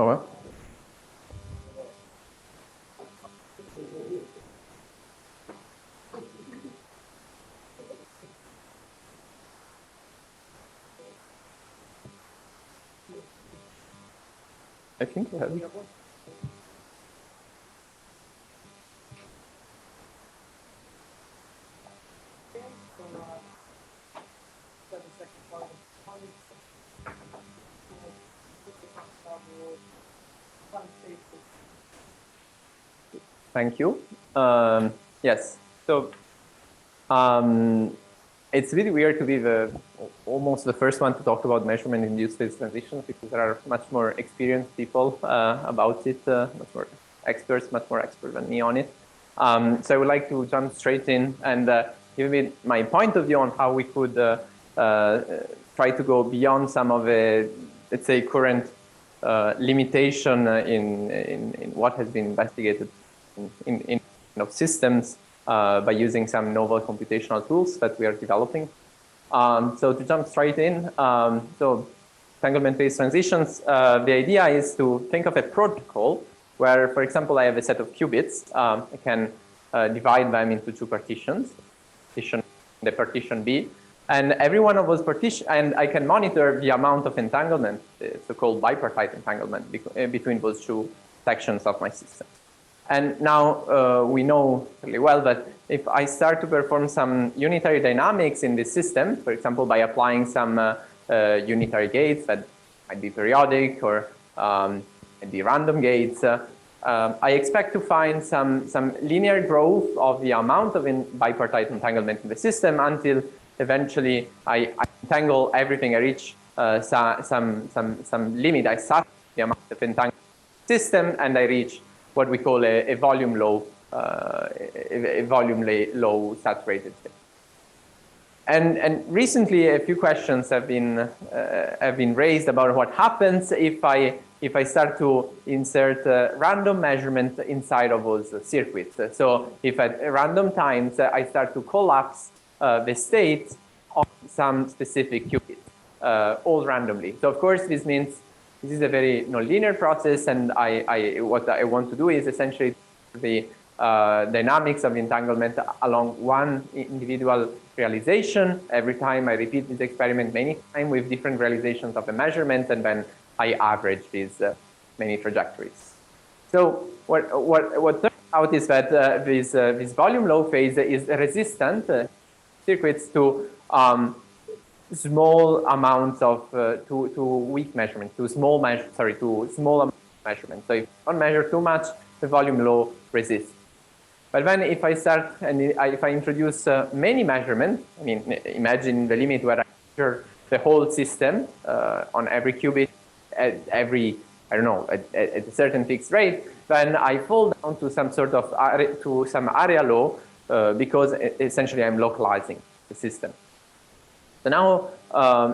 Over. I think we have. Thank you. Yes, so it's really weird to be almost the first one to talk about measurement-induced phase transitions, because there are much more experienced people about it, much more expert than me on it. So I would like to jump straight in and give me my point of view on how we could try to go beyond some of the, let's say, current limitation in what has been investigated in systems by using some novel computational tools that we are developing. So to jump straight in, so entanglement-based transitions, the idea is to think of a protocol where, for example, I have a set of qubits. I can divide them into two partitions, the partition B, and every one of those partitions, and I can monitor the amount of entanglement, the so-called bipartite entanglement between those two sections of my system. And now we know really well that if I start to perform some unitary dynamics in this system, for example, by applying some unitary gates that might be periodic or maybe random gates, I expect to find some linear growth of the amount of bipartite entanglement in the system until eventually I entangle everything. I reach some limit. I saturate the amount of entanglement in the system, and I reach what we call a volume low saturated state. And recently, a few questions have been raised about what happens if I start to insert random measurement inside of those circuits. So if at random times I start to collapse the state of some specific qubit, all randomly. So of course, this means this is a very nonlinear process, and what I want to do is essentially the dynamics of entanglement along one individual realization. Every time I repeat this experiment many times with different realizations of the measurement, and then I average these many trajectories. So what turns out is that this volume low phase is resistant circuits to small amounts of to weak measurement, to small amount of measurement. So if I don't measure too much, the volume low resists. But then if I start and if I introduce many measurements, I mean, imagine the limit where I measure the whole system on every qubit at every, I don't know, at a certain fixed rate, then I fall down to some sort of area low because essentially I'm localizing the system. So now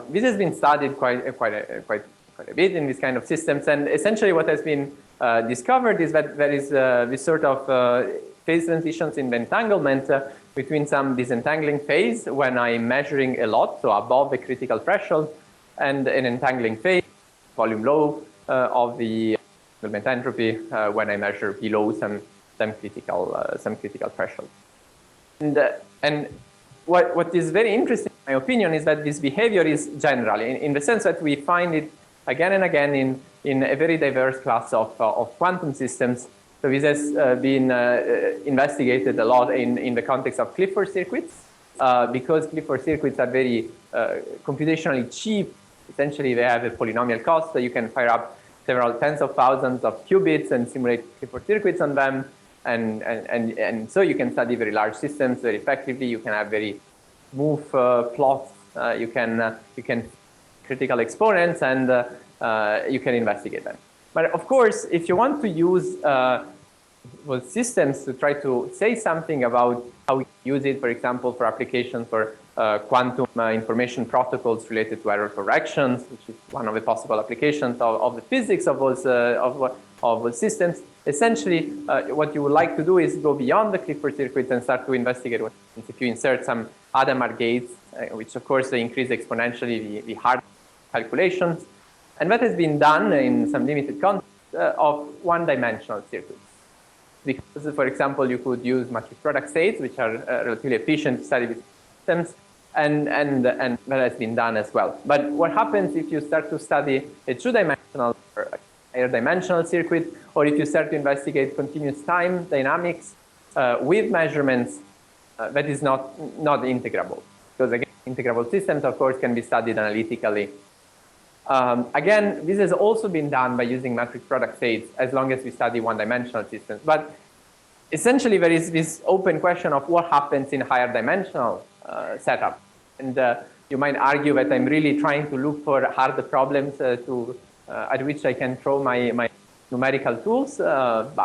this has been studied quite a bit in this kind of systems, and essentially what has been discovered is that there is this sort of phase transitions in the entanglement between some disentangling phase when I'm measuring a lot, so above the critical threshold, and an entangling phase, volume low of the entanglement entropy when I measure below some critical threshold. And what is very interesting, in my opinion, is that this behavior is general in the sense that we find it again and again in a very diverse class of quantum systems. So this has been investigated a lot in the context of Clifford circuits, because Clifford circuits are very computationally cheap. Essentially, they have a polynomial cost, so you can fire up several tens of thousands of qubits and simulate Clifford circuits on them. And so you can study very large systems very effectively. You can have very smooth plots. You can critical exponents, and you can investigate them. But of course, if you want to use systems to try to say something about how we use it, for example, for applications for quantum information protocols related to error corrections, which is one of the possible applications of the physics of those systems. Essentially, what you would like to do is go beyond the Clifford circuits and start to investigate what happens if you insert some Hadamard gates, which of course they increase exponentially the hard calculations. And that has been done in some limited context of one-dimensional circuits. Because, for example, you could use matrix product states, which are relatively efficient to study these systems, and that has been done as well. But what happens if you start to study a two-dimensional or higher dimensional circuit, or if you start to investigate continuous time dynamics with measurements that is not integrable? Because again, integrable systems, of course, can be studied analytically. Again, this has also been done by using matrix product states as long as we study one-dimensional systems. But essentially, there is this open question of what happens in higher dimensional setup. And you might argue that I'm really trying to look for harder problems at which I can throw my numerical tools, but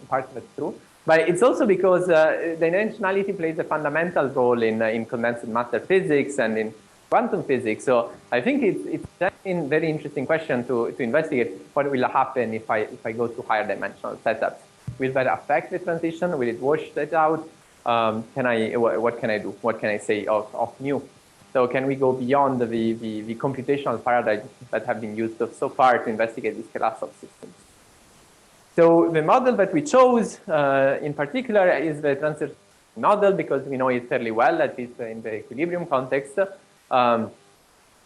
part of it's true. But it's also because dimensionality plays a fundamental role in condensed matter physics and in quantum physics. So I think it's a very interesting question to investigate what will happen if I go to higher dimensional setups. Will that affect the transition? Will it wash that out? What can I do? What can I say of new? So can we go beyond the computational paradigms that have been used so far to investigate this class of systems? So the model that we chose in particular is the transfer model, because we know it fairly well, at least in the equilibrium context,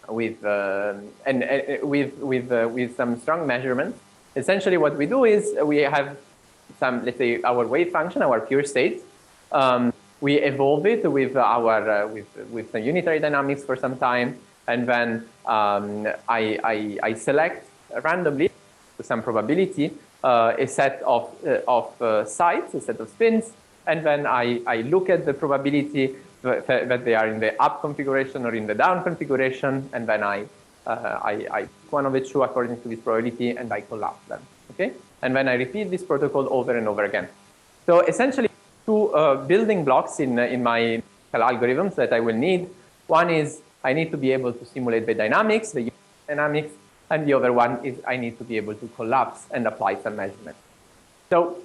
with some strong measurements. Essentially, what we do is we have some, let's say, our wave function, our pure state. We evolve it with some unitary dynamics for some time, and then I select randomly with some probability a set of sites, a set of spins, and then I look at the probability that they are in the up configuration or in the down configuration, and then I pick one of the two according to this probability, and I collapse them. Okay, and then I repeat this protocol over and over again. So essentially, two building blocks in my algorithms that I will need. One is I need to be able to simulate the dynamics, the dynamics, and the other one is I need to be able to collapse and apply some measurements. So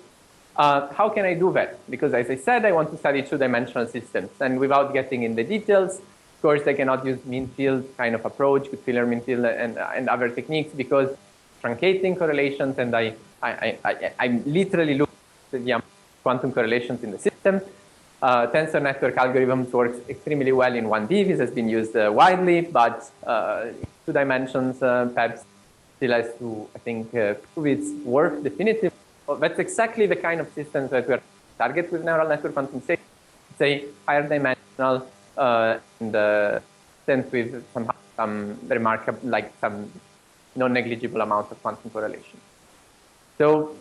how can I do that? Because as I said, I want to study two-dimensional systems, and without getting in the details, of course, I cannot use mean field kind of approach with filler mean field and other techniques, because truncating correlations, and I'm literally looking at the quantum correlations in the system. Tensor network algorithms works extremely well in 1D. This has been used widely, but in 2 dimensions, perhaps still has to, I think, prove its worth definitively. That's exactly the kind of systems that we're target with neural network quantum state. Say higher dimensional and sense with some remarkable, like some non-negligible amount of quantum correlation. So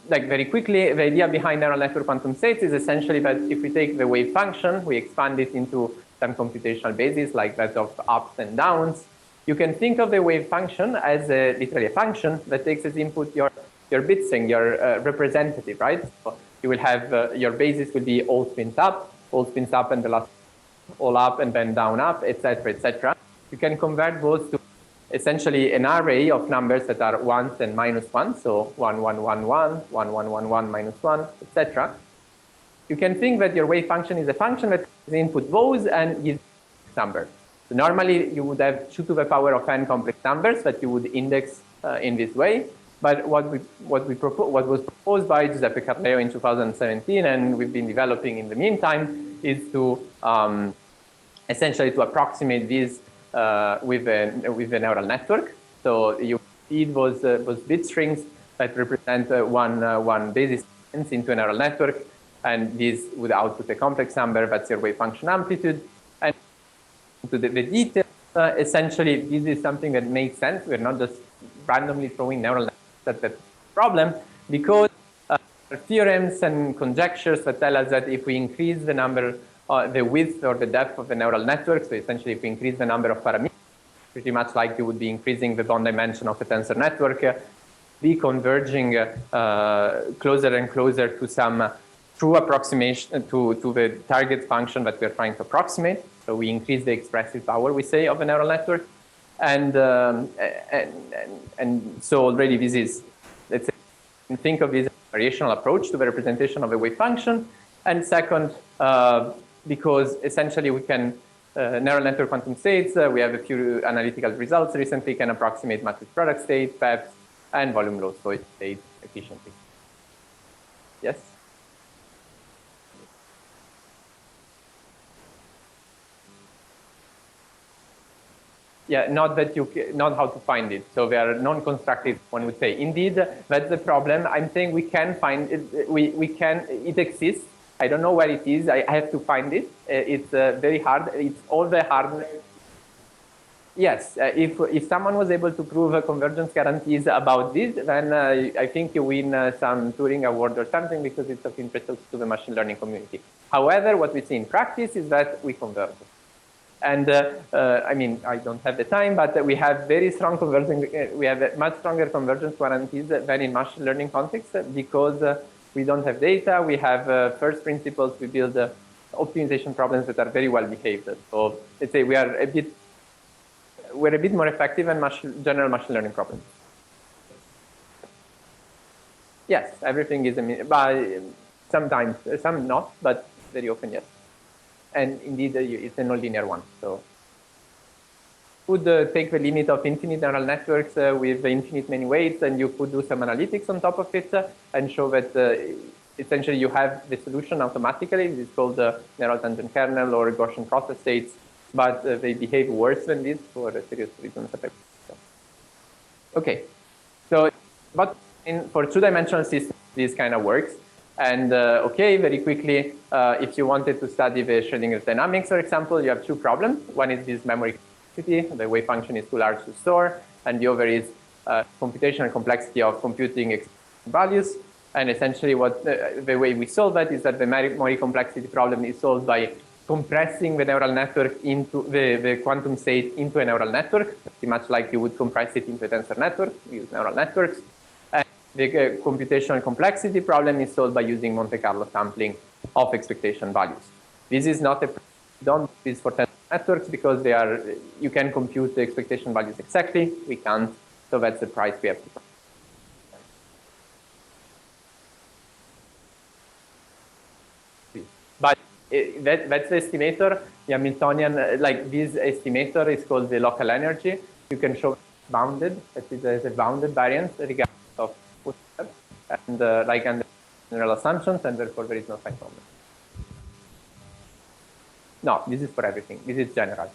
like very quickly, the idea behind neural network quantum states is essentially that if we take the wave function, we expand it into some computational basis like that of ups and downs. You can think of the wave function as literally a function that takes as input your bit string, your representative, right? So you will have your basis will be all spins up, and the last all up, and then down up, etc., etc. You can convert those to essentially an array of numbers that are 1s and -1, so 1, 1, 1, 1, 1, 1, 1, 1, -1, etc. You can think that your wave function is a function that input those and gives number. So normally you would have 2 to the power of n complex numbers that you would index in this way. But what was proposed by Giuseppe Carleo in 2017, and we've been developing in the meantime, is to essentially to approximate these with a neural network. So you feed those bit strings that represent one basis into a neural network, and this would output a complex number. That's your wave function amplitude. And to the details, essentially, this is something that makes sense. We're not just randomly throwing neural networks at the problem, because there are theorems and conjectures that tell us that if we increase the number, the width or the depth of the neural network, so essentially if we increase the number of parameters, pretty much like you would be increasing the bond dimension of a tensor network, be converging closer and closer to some true approximation to the target function that we're trying to approximate. So we increase the expressive power, we say, of a neural network. And so already this is, let's say, think of this as a variational approach to the representation of a wave function. And second, because essentially we can, neural network quantum states, we have a few analytical results recently, can approximate matrix product state, perhaps and volume law state efficiently. Yes? Yeah, not how to find it. So they are non-constructive, one would say. Indeed, that's the problem. I'm saying we can find it. It exists. I don't know where it is. I have to find it. It's very hard. It's all the hard. Yes, if someone was able to prove convergence guarantees about this, then I think you win some Turing Award or something, because it's of interest to the machine learning community. However, what we see in practice is that we converge. And I mean, I don't have the time, but we have very strong convergence. We have much stronger convergence guarantees than in machine learning context, because we don't have data. We have first principles. We build optimization problems that are very well behaved. So let's say we're a bit more effective than general machine learning problems. Yes, everything is sometimes, some not, but very often yes. And indeed, it's a nonlinear one. So you could take the limit of infinite neural networks with infinite many weights, and you could do some analytics on top of it and show that essentially you have the solution automatically. It's called the neural tangent kernel or Gaussian process states, but they behave worse than this for serious reasons. Okay, so but for two-dimensional systems, this kind of works. And okay, very quickly, if you wanted to study the Schrödinger dynamics, for example, you have two problems. One is this memory complexity, the wave function is too large to store, and the other is computational complexity of computing values. And essentially, what the way we solve that is that the memory complexity problem is solved by compressing the neural network into the quantum state into a neural network, pretty much like you would compress it into a tensor network. We use neural networks. The computational complexity problem is solved by using Monte Carlo sampling of expectation values. This is not don't do this for tensor networks, because you can compute the expectation values exactly. We can't, so that's the price we have to pay. But that's the estimator, the Hamiltonian, like this estimator is called the local energy. You can show bounded, that is a bounded variance regardless of and like under general assumptions, and therefore there is no sign problem. No, this is for everything. This is general.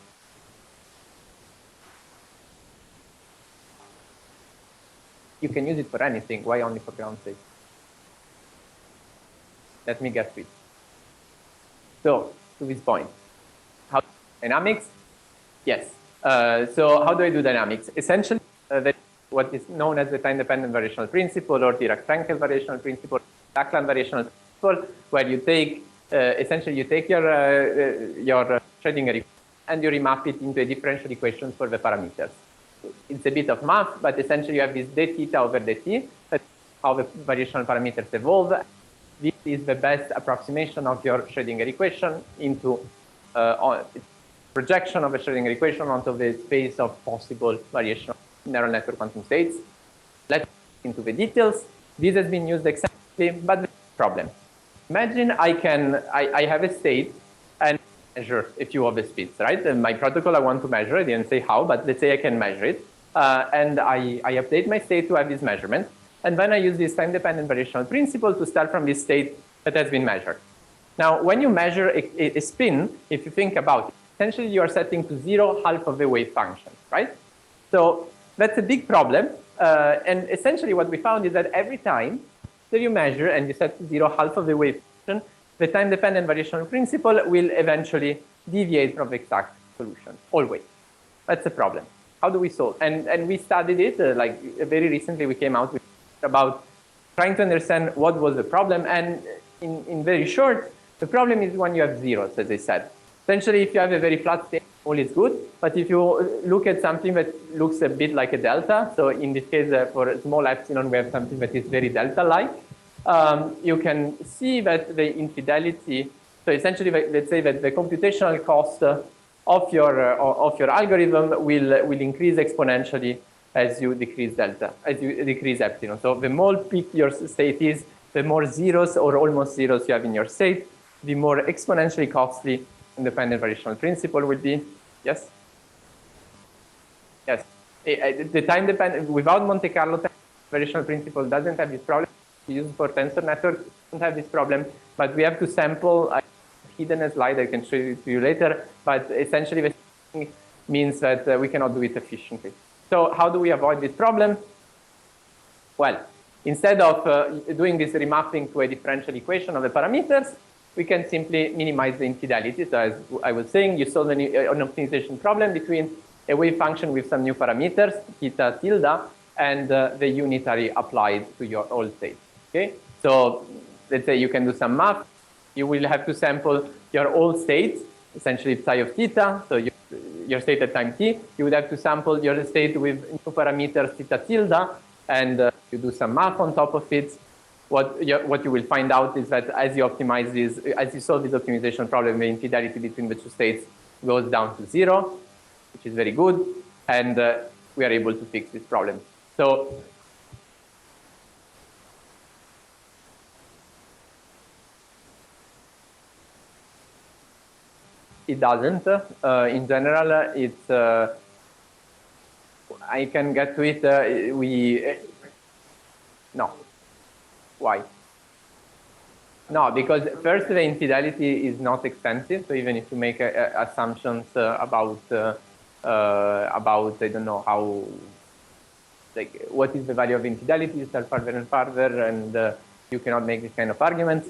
You can use it for anything. Why only for ground state? Let me get to it. So to this point, how dynamics? Yes. So how do I do dynamics? Essentially, what is known as the time-dependent variational principle, or Dirac-Frenkel variational principle, Lackland variational principle, where you take essentially you take your Schrödinger and you remap it into a differential equation for the parameters. It's a bit of math, but essentially you have this d theta over dt, that's how the variational parameters evolve. This is the best approximation of your Schrödinger equation into projection of a Schrödinger equation onto the space of possible variation neural network quantum states. Let's get into the details. This has been used extensively, but the problem. Imagine I have a state and measure a few of the speeds, right? And my protocol, I want to measure, I didn't say how, but let's say I can measure it. And I update my state to have this measurement. And then I use this time-dependent variational principle to start from this state that has been measured. Now, when you measure a spin, if you think about it, essentially you are setting to 0 half of the wave function, right? So that's a big problem. And essentially what we found is that every time that you measure and you set to 0 half of the wave function, the time-dependent variational principle will eventually deviate from the exact solution, always. That's a problem. How do we solve? And we studied it, like very recently we came out with about trying to understand what was the problem. And in very short, the problem is when you have zeros, as I said. Essentially, if you have a very flat state, all is good. But if you look at something that looks a bit like a delta, so in this case, for small epsilon, we have something that is very delta-like, you can see that the infidelity, so essentially, let's say that the computational cost of your algorithm will increase exponentially as you decrease delta, as you decrease epsilon. So the more peak your state is, the more zeros or almost zeros you have in your state, the more exponentially costly independent variational principle will be. Yes? Yes. The time dependent, without Monte Carlo, variational principle doesn't have this problem. We use for tensor networks, don't have this problem, but we have to sample. I hidden a slide I can show you to you later, but essentially the thing means that we cannot do it efficiently. So how do we avoid this problem? Well, instead of doing this remapping to a differential equation of the parameters, we can simply minimize the infidelity. So as I was saying, you solve an optimization problem between a wave function with some new parameters, theta tilde, and the unitary applied to your old state. Okay, so let's say you can do some math. You will have to sample your old state, essentially psi of theta, so your state at time t. You would have to sample your state with new parameters theta tilde, and you do some math on top of it. What you will find out is that as you optimize this, as you solve this optimization problem, the infidelity between the two states goes down to 0, which is very good, and we are able to fix this problem. So it doesn't. In general, it's. I can get to it. No. Why? No, because first the infidelity is not extensive. So even if you make assumptions about I don't know how, like what is the value of infidelity, you start further and further, and you cannot make this kind of arguments.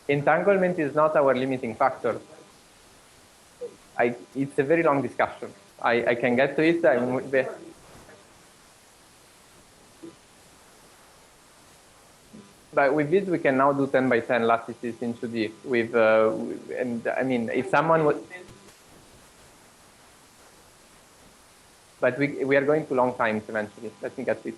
Entanglement is not our limiting factor. It's a very long discussion. I can get to it. But with this, we can now do 10 by 10 lattices in 2D. And I mean, if someone would, but we are going to long times eventually. Let me get to it.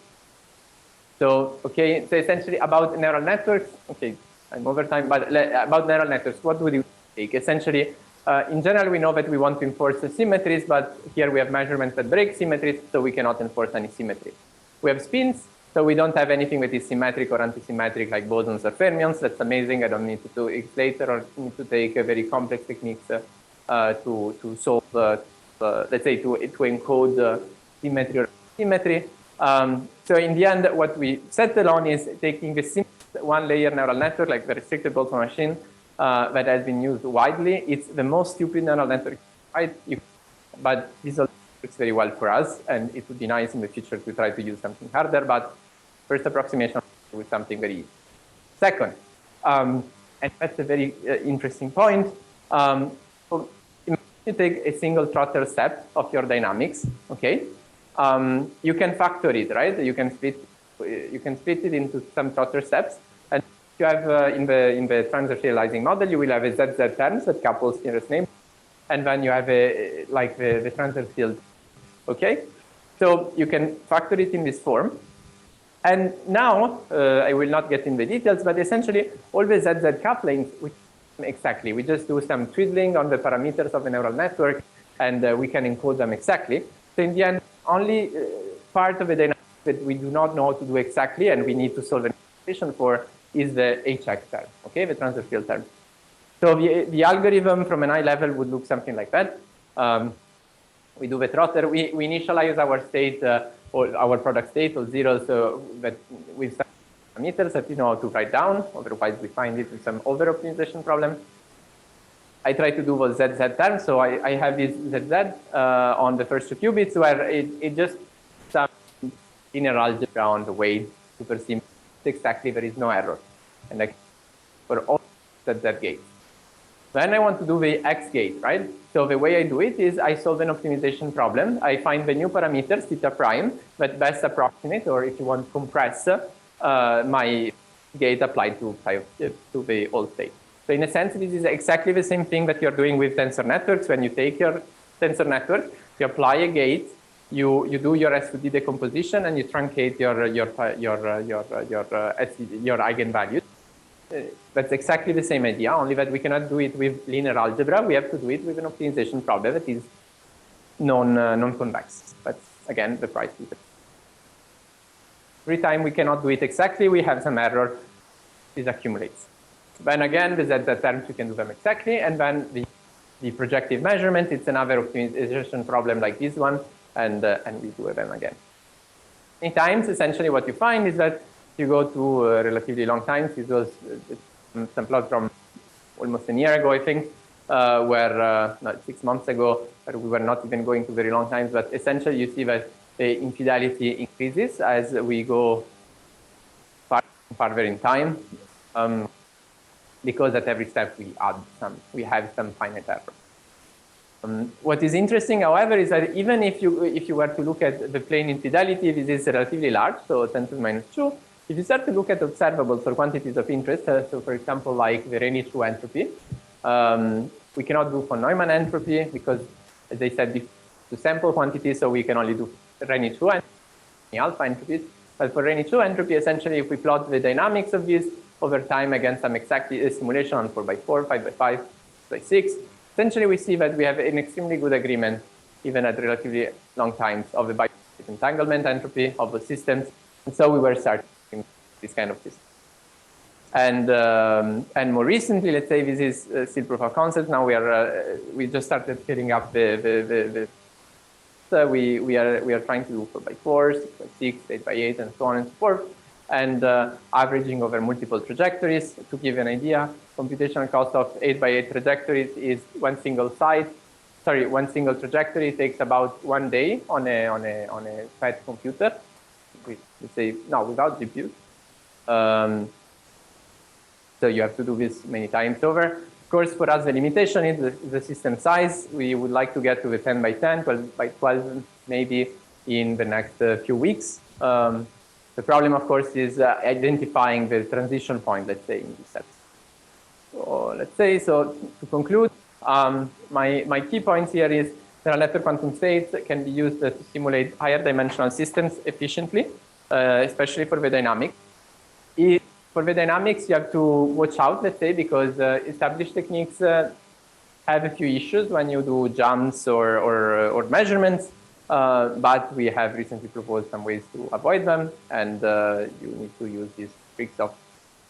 So, okay, so essentially about neural networks, okay, I'm over time, but about neural networks, what would you take? Essentially, in general, we know that we want to enforce the symmetries, but here we have measurements that break symmetries, so we cannot enforce any symmetry. We have spins, so we don't have anything that is symmetric or antisymmetric like bosons or fermions. That's amazing. I don't need to do it later or need to take very complex techniques to solve, let's say, to encode symmetry or symmetry. So in the end, what we settle on is taking the one-layer neural network, like the restricted Boltzmann machine, that has been used widely. It's the most stupid neural network, right? But this also works very well for us, and it would be nice in the future to try to use something harder, but first approximation with something very easy. Second, and that's a very interesting point, so you take a single trotter step of your dynamics, okay? You can factor it, right? You can split it into some trotter steps, and you have in the transfer serializing model, you will have a ZZ terms that couples nearest neighbor, and then you have the transfer field, okay? So you can factor it in this form, and now I will not get in the details, but essentially all the ZZ couplings, exactly, we just do some twiddling on the parameters of the neural network, and we can encode them exactly. So in the end, only part of the dynamics that we do not know how to do exactly, and we need to solve an equation for, is the HX term, okay, the transfer field term. So the algorithm from an high level would look something like that. We do the trotter. We initialize our state, or our product state of 0, so that with some parameters that you know how to write down. Otherwise, we find it with some over-optimization problem. I try to do those ZZ terms, so I have this ZZ on the first 2 qubits, where it just some linear algebra on the way, super simple. Exactly, there is no error, and like for all ZZ gates. Then I want to do the X gate, right? So the way I do it is I solve an optimization problem. I find the new parameters, theta prime, that best approximate, or if you want, compress my gate applied to the old state. So in a sense, this is exactly the same thing that you're doing with tensor networks. When you take your tensor network, you apply a gate, you do your S2D decomposition, and you truncate your eigenvalues. that's exactly the same idea, only that we cannot do it with linear algebra. We have to do it with an optimization problem that is non-convex. But again, the price is every time we cannot do it exactly, we have some error. This accumulates. Then again, the z terms, we can do them exactly, and then the projective measurement, it's another optimization problem like this one, and we do them again. Many times, essentially, what you find is that you go to relatively long times. This was some plot from almost a year ago, I think, where, no, 6 months ago, where we were not even going to very long times, but essentially you see that the infidelity increases as we go farther in time, because at every step we have some finite error. What is interesting, however, is that even if you were to look at the plane infidelity, this is relatively large, so 10 to the minus 2. If you start to look at observables or quantities of interest, so for example, like the Rényi-2 entropy, we cannot do von Neumann entropy because, as I said, to sample quantities, so we can only do Rényi-2 and alpha entropies. But for Rényi-2 entropy, essentially, if we plot the dynamics of this over time against some exact simulation on 4x4, 5x5, 5x6, essentially we see that we have an extremely good agreement, even at relatively long times, of the bipartite entanglement entropy of the systems. And so we were starting this kind of system. And more recently, let's say this is still proof of concept. Now we just started filling up we are trying to do 4x4, 6x6, 8x8, and so on and so forth, and averaging over multiple trajectories. To give you an idea, computational cost of 8x8 trajectories is one single trajectory takes about 1 day on a fat computer. Let's say no, without GPUs. So you have to do this many times over. Of course, for us, the limitation is the system size. We would like to get to the 10 by 10, 12 by 12, maybe in the next few weeks. The problem, of course, is identifying the transition point, let's say, in these sets. So let's say, so to conclude, my key points here is neural network quantum states can be used to simulate higher dimensional systems efficiently, especially for the dynamics. For the dynamics, you have to watch out, let's say, because established techniques have a few issues when you do jumps or measurements, but we have recently proposed some ways to avoid them, and you need to use these tricks of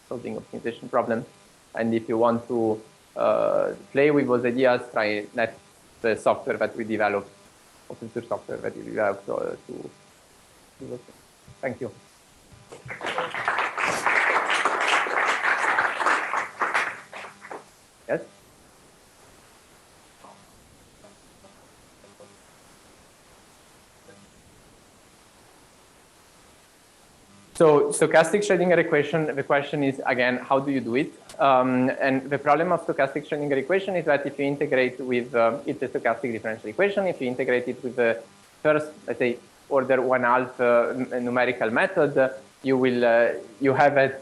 solving optimization problems. And if you want to play with those ideas, try the software that we developed, open source software that we developed to do those things. Thank you. Yes? So stochastic Schrödinger equation, the question is, again, how do you do it? And the problem of stochastic Schrödinger equation is that if you integrate with, it's a stochastic differential equation, if you integrate it with the first, let's say, order 1/2 numerical method, you will, you have a,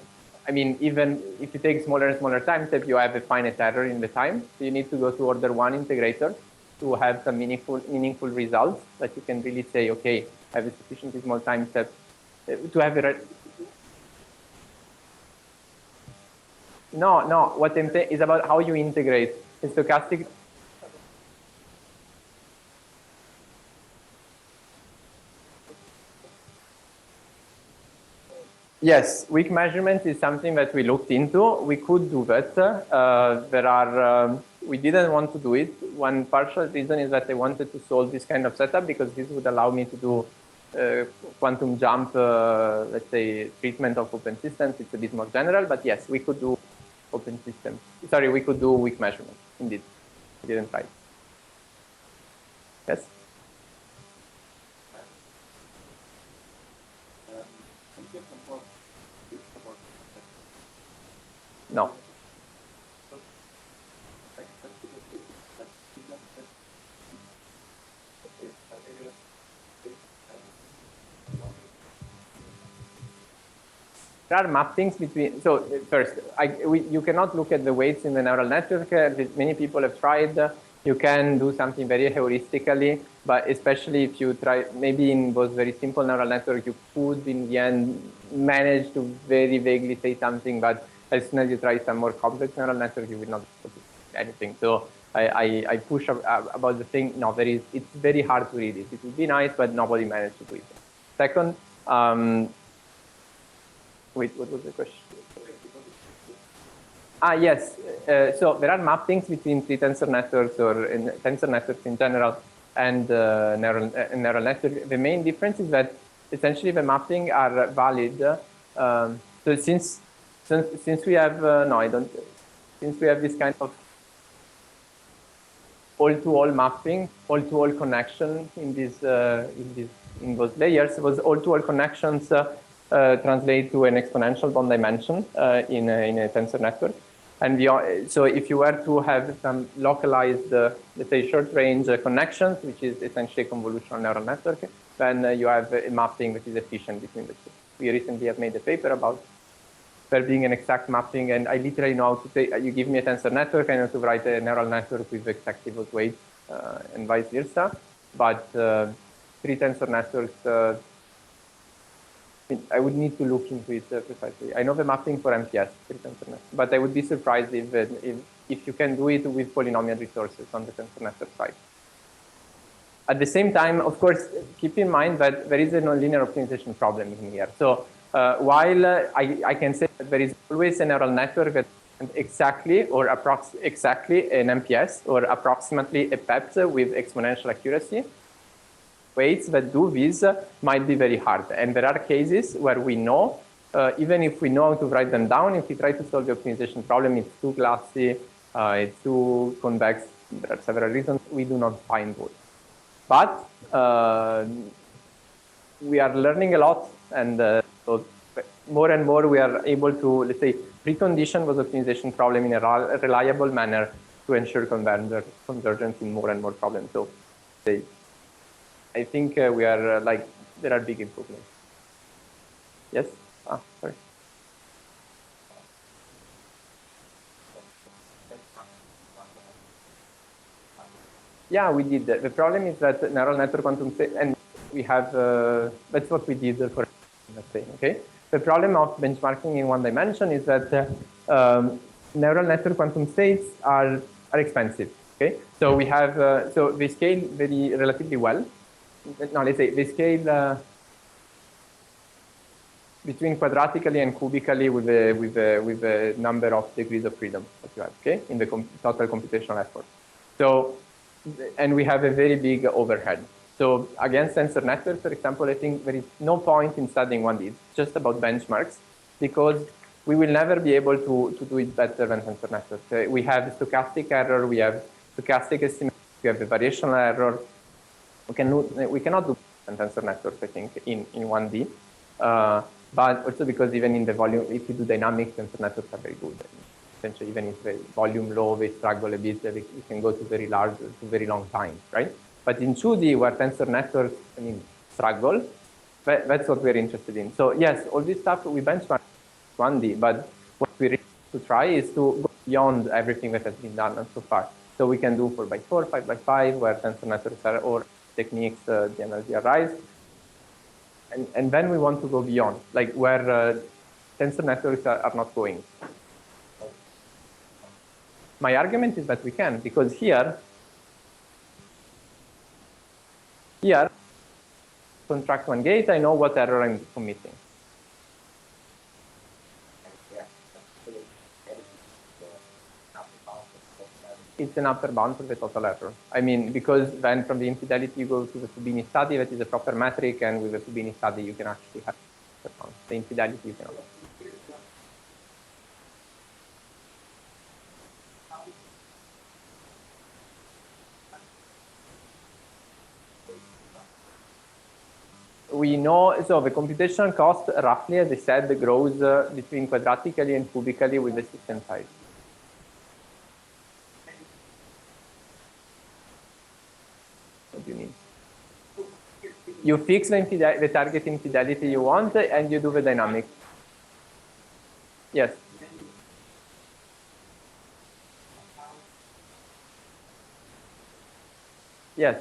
I mean, even if you take smaller and smaller time step, you have a finite error in the time. So you need to go to order 1 integrator to have some meaningful results that you can really say, okay, I have a sufficiently small time step to have a. No, what I'm saying is about how you integrate in stochastic. Yes, weak measurement is something that we looked into. We could do that. We didn't want to do it. One partial reason is that I wanted to solve this kind of setup because this would allow me to do quantum jump, let's say, treatment of open systems. It's a bit more general, but yes, we could do open systems. Sorry, we could do weak measurement. Indeed, we didn't try it. Yes. No. There are mappings between, so first, you cannot look at the weights in the neural network. Many people have tried. You can do something very heuristically, but especially if you try, maybe in those very simple neural network, you could in the end manage to very vaguely say something, but as soon as you try some more complex neural network, you will not do anything. So I push about the thing. No, it's very hard to read it. It would be nice, but nobody managed to do it. Second, wait, what was the question? Yes. So there are mappings between three tensor networks or tensor networks in general and neural network. The main difference is that essentially the mapping are valid. So since we have since we have this kind of all-to-all mapping, all-to-all connection in those layers, those all-to-all connections translate to an exponential bond dimension in a tensor network. And so if you were to have some localized, let's say, short-range connections, which is essentially a convolutional neural network, then you have a mapping that is efficient between the two. We recently have made a paper about there being an exact mapping, and I literally know how to say, you give me a tensor network, I know to write a neural network with exactly those weights, and vice versa. But three tensor networks, I would need to look into it precisely. I know the mapping for MPS, but I would be surprised if you can do it with polynomial resources on the tensor network side. At the same time, of course, keep in mind that there is a nonlinear optimization problem in here. So while I can say that there is always a neural network that exactly or exactly an MPS or approximately a PEPS with exponential accuracy, weights that do this might be very hard. And there are cases where we know, even if we know how to write them down, if we try to solve the optimization problem, it's too glassy, it's too convex. There are several reasons we do not find those. But we are learning a lot, and so more and more we are able to, let's say, precondition those optimization problem in a reliable manner to ensure convergence in more and more problems. So I think we are there are big improvements. Yes? Sorry. Yeah, we did that. The problem is that neural network quantum state, and we have, that's what we did for, let's say, okay? The problem of benchmarking in one dimension is that neural network quantum states are expensive, okay? So we have, so they scale relatively well. No, let's say they scale between quadratically and cubically with the number of degrees of freedom that you have, okay, in the total computational effort. So, and we have a very big overhead. So against tensor networks, for example, I think there is no point in studying 1D. It's just about benchmarks, because we will never be able to do it better than tensor networks. We have stochastic error, we have stochastic estimation, we have the variational error. We cannot do tensor networks, I think, in 1D. But also because even in the volume, if you do dynamics, tensor networks are very good. Essentially, even if the volume low, they struggle a bit, they can go to very large, to very long times, right? But in 2D, where tensor networks, struggle, that's what we're interested in. So yes, all this stuff we benchmark 1D, but what we really need to try is to go beyond everything that has been done so far. So we can do 4x4, 5x5, where tensor networks are, or techniques, the energy arise. And then we want to go beyond, like where tensor networks are not going. My argument is that we can, because here, contract one gate, I know what error I'm committing. It's an upper bound for the total error. I mean, because then from the infidelity you go to the Fubini study, that is a proper metric, and with the Fubini study you can actually have the infidelity you cannot. We know, so the computational cost roughly, as I said, grows between quadratically and cubically with the system size. What do you need? You fix the target infidelity you want, and you do the dynamics. Yes. Yes.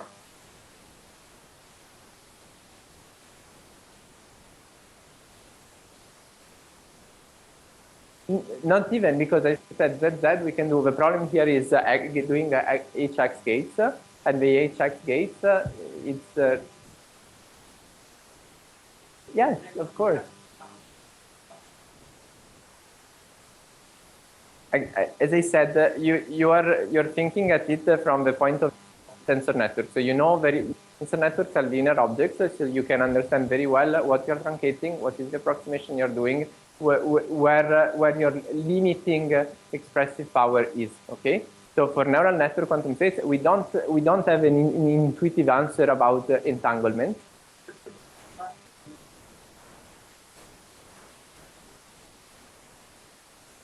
Not even, because I said ZZ we can do. The problem here is doing the HX gates, and the HX gates, it's yes, of course. As I said, you're thinking at it from the point of tensor network. So tensor networks are linear objects, so you can understand very well what you're truncating, what is the approximation you're doing, where your limiting expressive power is. Okay. So for neural network quantum space, we don't have an intuitive answer about entanglement.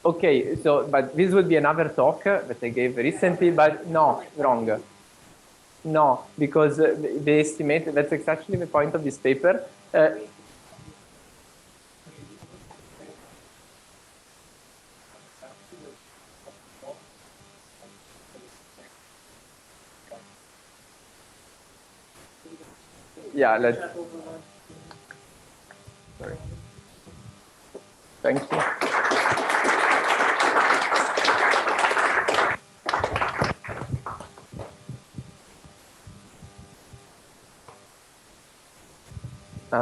Okay, so, but this would be another talk that I gave recently, but no, wrong. No, because they estimate, that's exactly the point of this paper. Yeah, let's. Sorry. Thank you.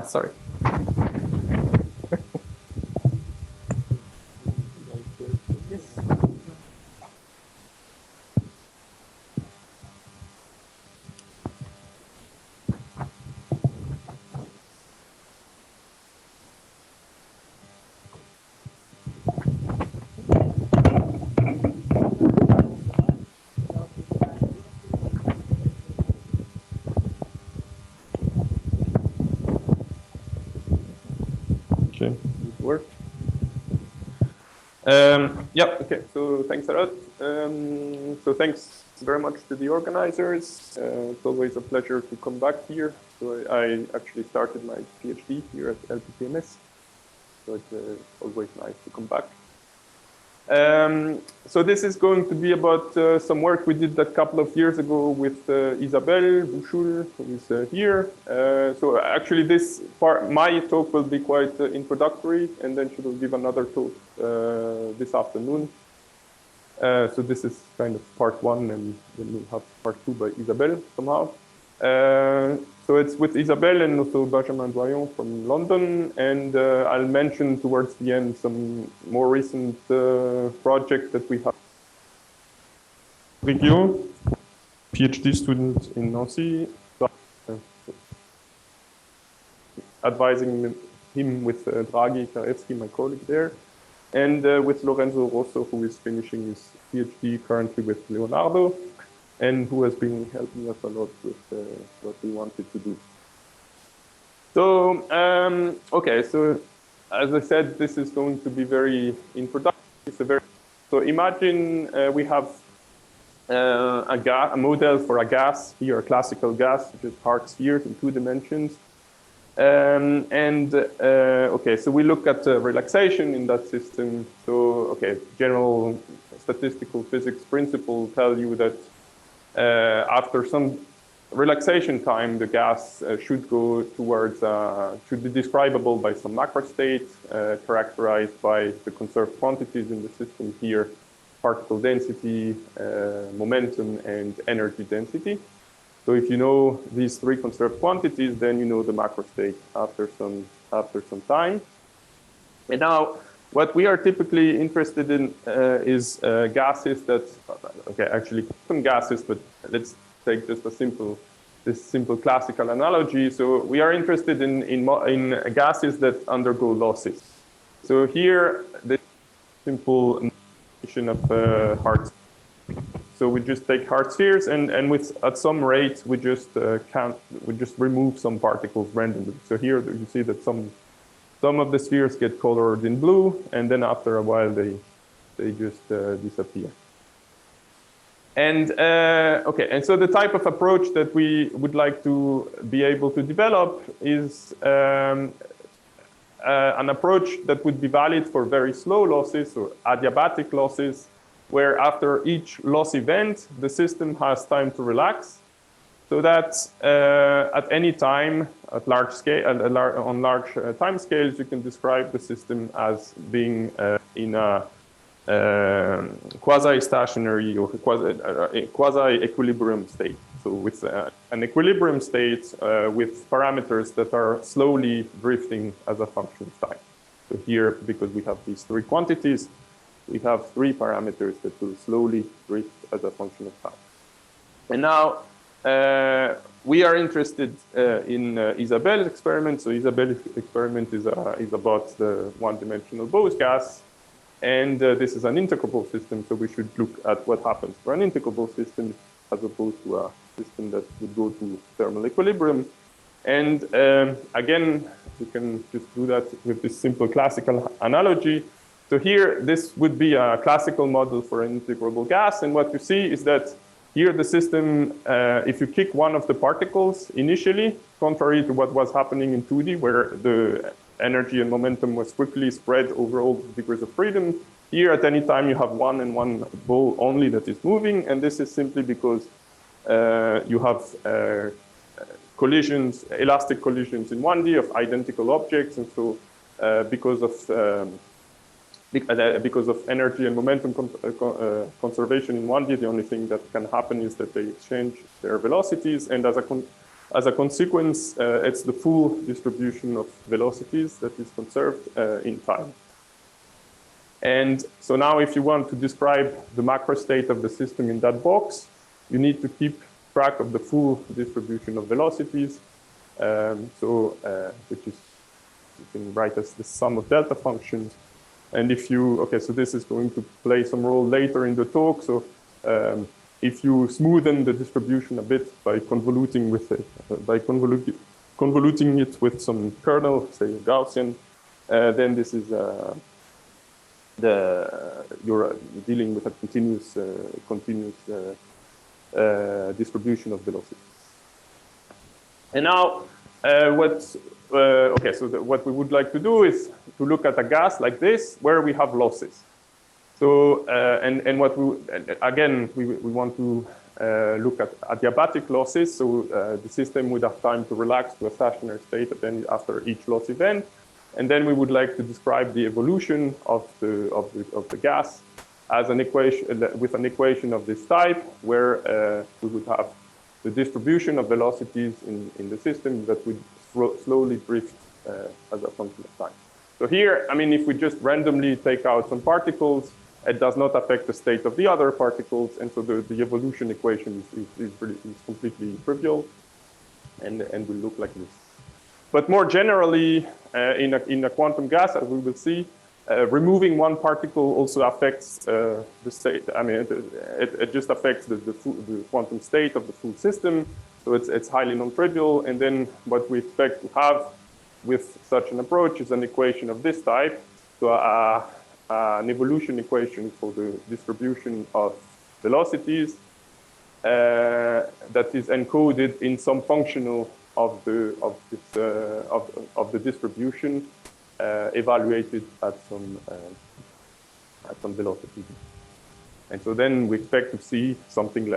Sorry. Okay, it worked. Yeah, okay, so thanks a lot. So thanks very much to the organizers. It's always a pleasure to come back here. So I actually started my PhD here at LPPMS. So it's always nice to come back. So this is going to be about some work we did a couple of years ago with Isabelle Bouchoul, who is here. So actually this part, my talk will be quite introductory, and then she will give another talk this afternoon. So this is kind of part one, and then we'll have part two by Isabelle somehow. So it's with Isabelle and also Benjamin Doyon from London, and I'll mention towards the end some more recent project that we have. Brigio, PhD student in Nancy, advising him with Draghi Karecki, my colleague there, and with Lorenzo Rosso, who is finishing his PhD currently with Leonardo, and who has been helping us a lot with what we wanted to do. So, okay, so as I said, this is going to be very introductory. So imagine we have a model for a gas, here a classical gas, which is hard spheres in 2 dimensions. Okay, so we look at relaxation in that system. So, okay, general statistical physics principle tell you that after some relaxation time, the gas should go towards, should be describable by some macrostate characterized by the conserved quantities in the system here, particle density, momentum, and energy density. So if you know these 3 conserved quantities, then you know the macrostate after some time. And now, what we are typically interested in is gases that, okay, actually some gases, but let's take just this simple classical analogy. So we are interested in gases that undergo losses. So here, the simple notion of hard. So we just take hard spheres, and at some rate we just remove some particles randomly. So here you see that some of the spheres get colored in blue, and then after a while they just disappear. And okay, and so the type of approach that we would like to be able to develop is an approach that would be valid for very slow losses or adiabatic losses, where after each loss event, the system has time to relax. so that at any time, at large scale, on large time scales, you can describe the system as being in a quasi-stationary or quasi-equilibrium state. So with an equilibrium state with parameters that are slowly drifting as a function of time. So here, because we have these three quantities, we have three parameters that will slowly drift as a function of time. And now we are interested in Isabelle's experiment. So Isabelle's experiment is about the one-dimensional Bose gas. And this is an integrable system, so we should look at what happens for an integrable system as opposed to a system that would go to thermal equilibrium. And again, you can just do that with this simple classical analogy. So here, this would be a classical model for an integrable gas. And what you see is that here the system, if you kick one of the particles initially, contrary to what was happening in 2D, where the energy and momentum was quickly spread over all degrees of freedom, here at any time you have one and one ball only that is moving. And this is simply because you have collisions, elastic collisions in 1D of identical objects. And so because of energy and momentum conservation in 1D, the only thing that can happen is that they exchange their velocities. And as a consequence, it's the full distribution of velocities that is conserved in time. And so now if you want to describe the macro state of the system in that box, you need to keep track of the full distribution of velocities. Which is, you can write as the sum of delta functions. And if you, okay, so this is going to play some role later in the talk. So if you smoothen the distribution a bit by convoluting with it, convoluting it with some kernel, say Gaussian, then this is you're dealing with a continuous distribution of velocity. And now, what we would like to do is to look at a gas like this where we have losses. So, and what we want to look at adiabatic losses. So the system would have time to relax to a stationary state after each loss event. And then we would like to describe the evolution of the gas as an equation, with an equation of this type, where we would have the distribution of velocities in the system that would slowly drift as a function of time. So here, I mean, if we just randomly take out some particles, it does not affect the state of the other particles, and so the evolution equation is completely trivial, and will look like this. But more generally, in a quantum gas, as we will see, removing one particle also affects the state. I mean, it just affects the quantum state of the full system. So it's highly non-trivial. And then what we expect to have with such an approach is an equation of this type. So an evolution equation for the distribution of velocities that is encoded in some functional of the distribution evaluated at some velocity. And so then we expect to see something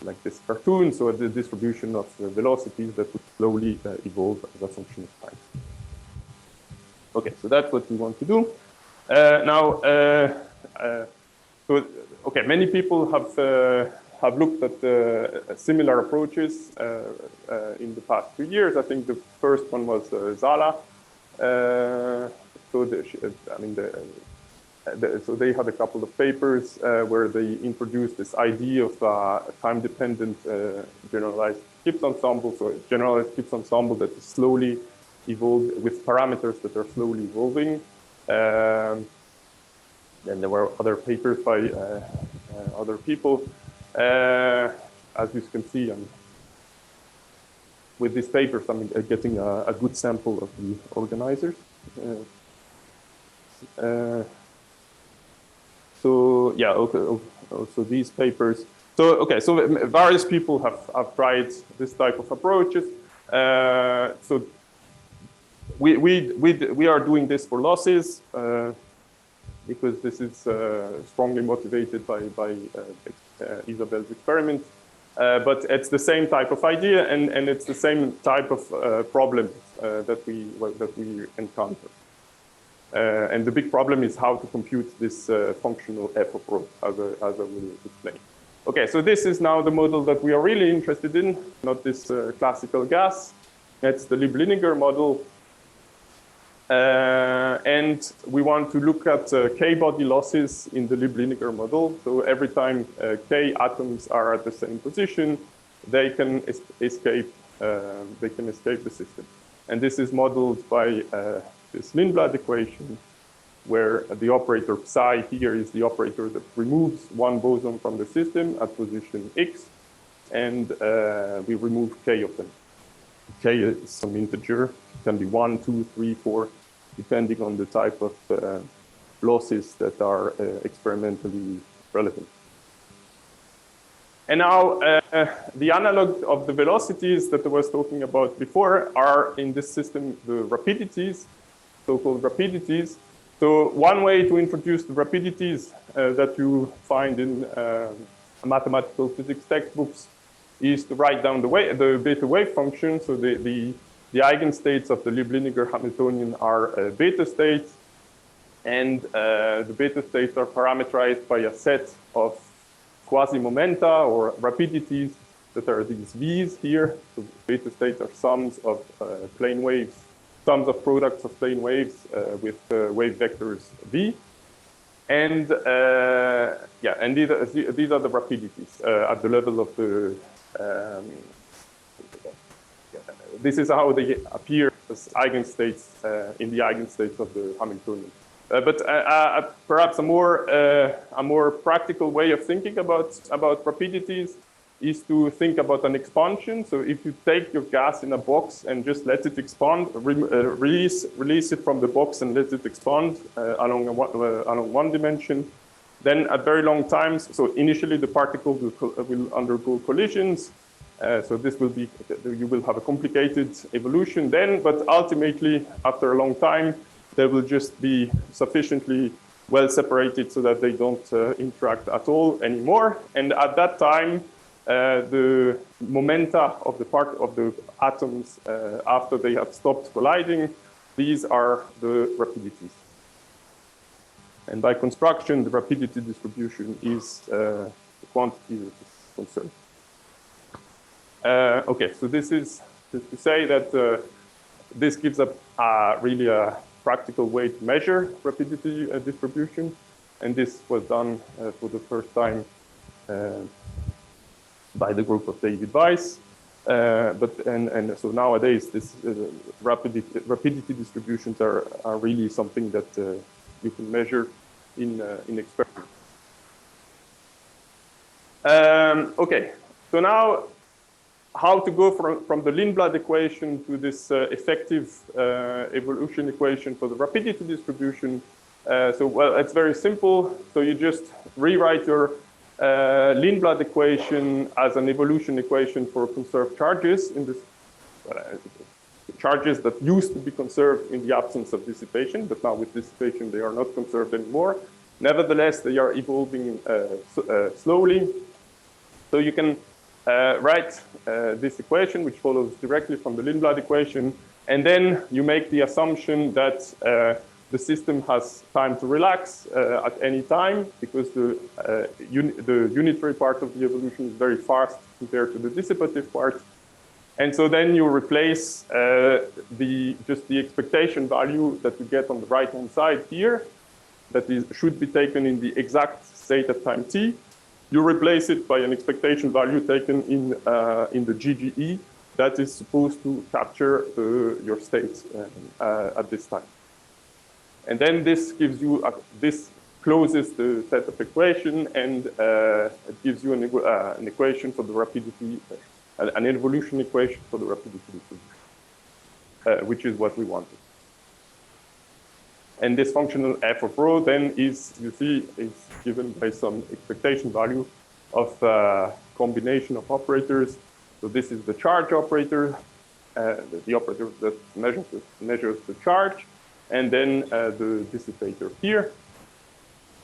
like this cartoon, so the distribution of the velocities that would slowly evolve as a function of time. Okay, so that's what we want to do. Many people have looked at similar approaches in the past 2 years. I think the first one was Zala. So they had a couple of papers where they introduced this idea of a time-dependent generalized Gibbs ensemble. So a generalized Gibbs ensemble that is slowly evolved with parameters that are slowly evolving. Then there were other papers by other people. As you can see, with these papers, I'm getting a good sample of the organizers. So yeah, also these papers. So various people have tried this type of approaches. So we are doing this for losses because this is strongly motivated by Isabelle's experiment. but it's the same type of idea, and it's the same type of problem that we encounter. And the big problem is how to compute this functional f of rho, as I will explain. Okay, so this is now the model that we are really interested in, not this classical gas. It's the Lieb-Liniger model. And we want to look at k-body losses in the Lieb-Liniger model. So every time k atoms are at the same position, they can escape the system. And this is modeled by this Lindblad equation, where the operator psi here is the operator that removes one boson from the system at position x, and we remove k of them. K is some integer, it can be 1, 2, 3, 4, depending on the type of losses that are experimentally relevant. And now the analog of the velocities that I was talking about before are in this system the rapidities, so-called rapidities. So one way to introduce the rapidities that you find in mathematical physics textbooks is to write down the beta wave function. So the eigenstates of the Lieb-Liniger Hamiltonian are beta states, and the beta states are parameterized by a set of quasi-momenta or rapidities that are these V's here. So beta states are sums of plane waves, sums of products of plane waves with wave vectors V. And yeah, and these are the rapidities at the level of the, this is how they appear as eigenstates in the eigenstates of the Hamiltonian. But perhaps a more practical way of thinking about rapidities is to think about an expansion. So if you take your gas in a box and just let it expand, release it from the box and let it expand along one dimension, then at very long times, so initially the particles will undergo collisions. So this will be, you will have a complicated evolution then, but ultimately, after a long time, they will just be sufficiently well separated so that they don't interact at all anymore. And at that time, the momenta of the atoms after they have stopped colliding, these are the rapidities. And by construction, the rapidity distribution is the quantity that is concerned. Okay, so this is just to say that this gives really a practical way to measure rapidity distribution, and this was done for the first time by the group of David Weiss. And so nowadays, this rapidity distributions are really something that you can measure in experiments. Okay, so now how to go from the Lindblad equation to this effective evolution equation for the rapidity distribution. So, well, it's very simple. So you just rewrite your Lindblad equation as an evolution equation for conserved charges in this charges that used to be conserved in the absence of dissipation, but now with dissipation they are not conserved anymore. Nevertheless, they are evolving slowly. So you can write this equation, which follows directly from the Lindblad equation, and then you make the assumption that the system has time to relax at any time, because the unitary part of the evolution is very fast compared to the dissipative part. And so then you replace just the expectation value that you get on the right-hand side here, that should be taken in the exact state at time t. You replace it by an expectation value taken in the GGE that is supposed to capture your state at this time. And then this gives you, this closes the set of equation, and it gives you an equation for the rapidity, an evolution equation for the rapidity distribution, which is what we wanted. And this functional f of rho then is, you see, is given by some expectation value of a combination of operators. So this is the charge operator, the operator that measures the charge, and then the dissipator here.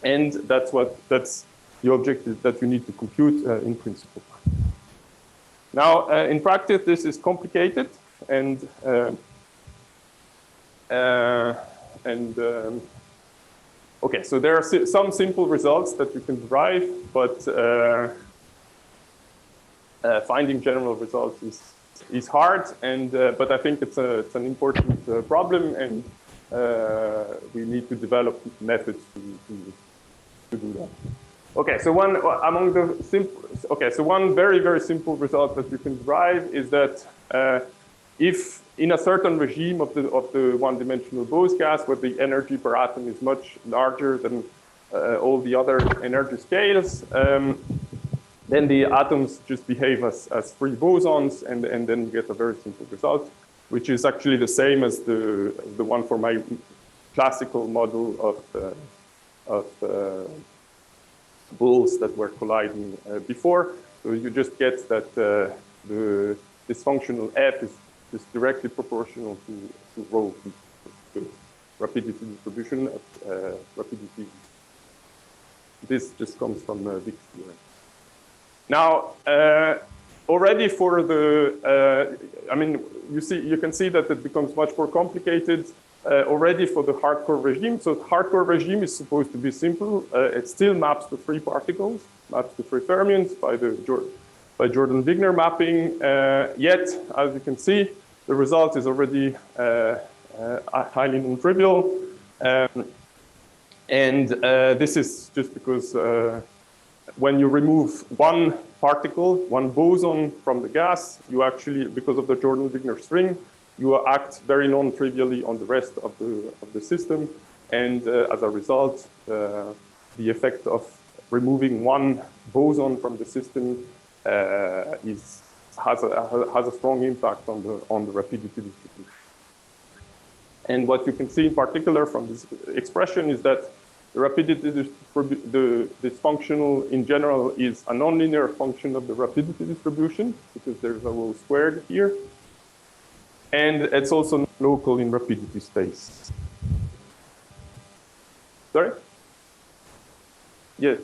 And that's the objective that you need to compute in principle. Now, in practice, this is complicated, and okay, so there are some simple results that you can derive, but finding general results is hard, and but I think it's an important problem, and we need to develop methods to do that. Okay, so one very simple result that you can derive is that if in a certain regime of the one-dimensional Bose gas, where the energy per atom is much larger than all the other energy scales, then the atoms just behave as free bosons, and then you get a very simple result, which is actually the same as the one for my classical model of balls that were colliding before. So you just get that this functional f is directly proportional to rho, the rapidity distribution of rapidity. This just comes from Vic's theorem. Now, already for the, I mean, you can see that it becomes much more complicated already for the hardcore regime. So the hardcore regime is supposed to be simple. It still maps to free particles, maps to free fermions by Jordan-Wigner mapping. Yet, as you can see, the result is already highly non-trivial. This is just because when you remove one particle, one boson from the gas, you actually, because of the Jordan-Wigner string, you act very non-trivially on the rest of the system. And as a result, the effect of removing one boson from the system has a strong impact on the rapidity distribution. And what you can see in particular from this expression is that the rapidity, this functional in general is a nonlinear function of the rapidity distribution, because there's a rho squared here. And it's also local in rapidity space. Sorry? Yes.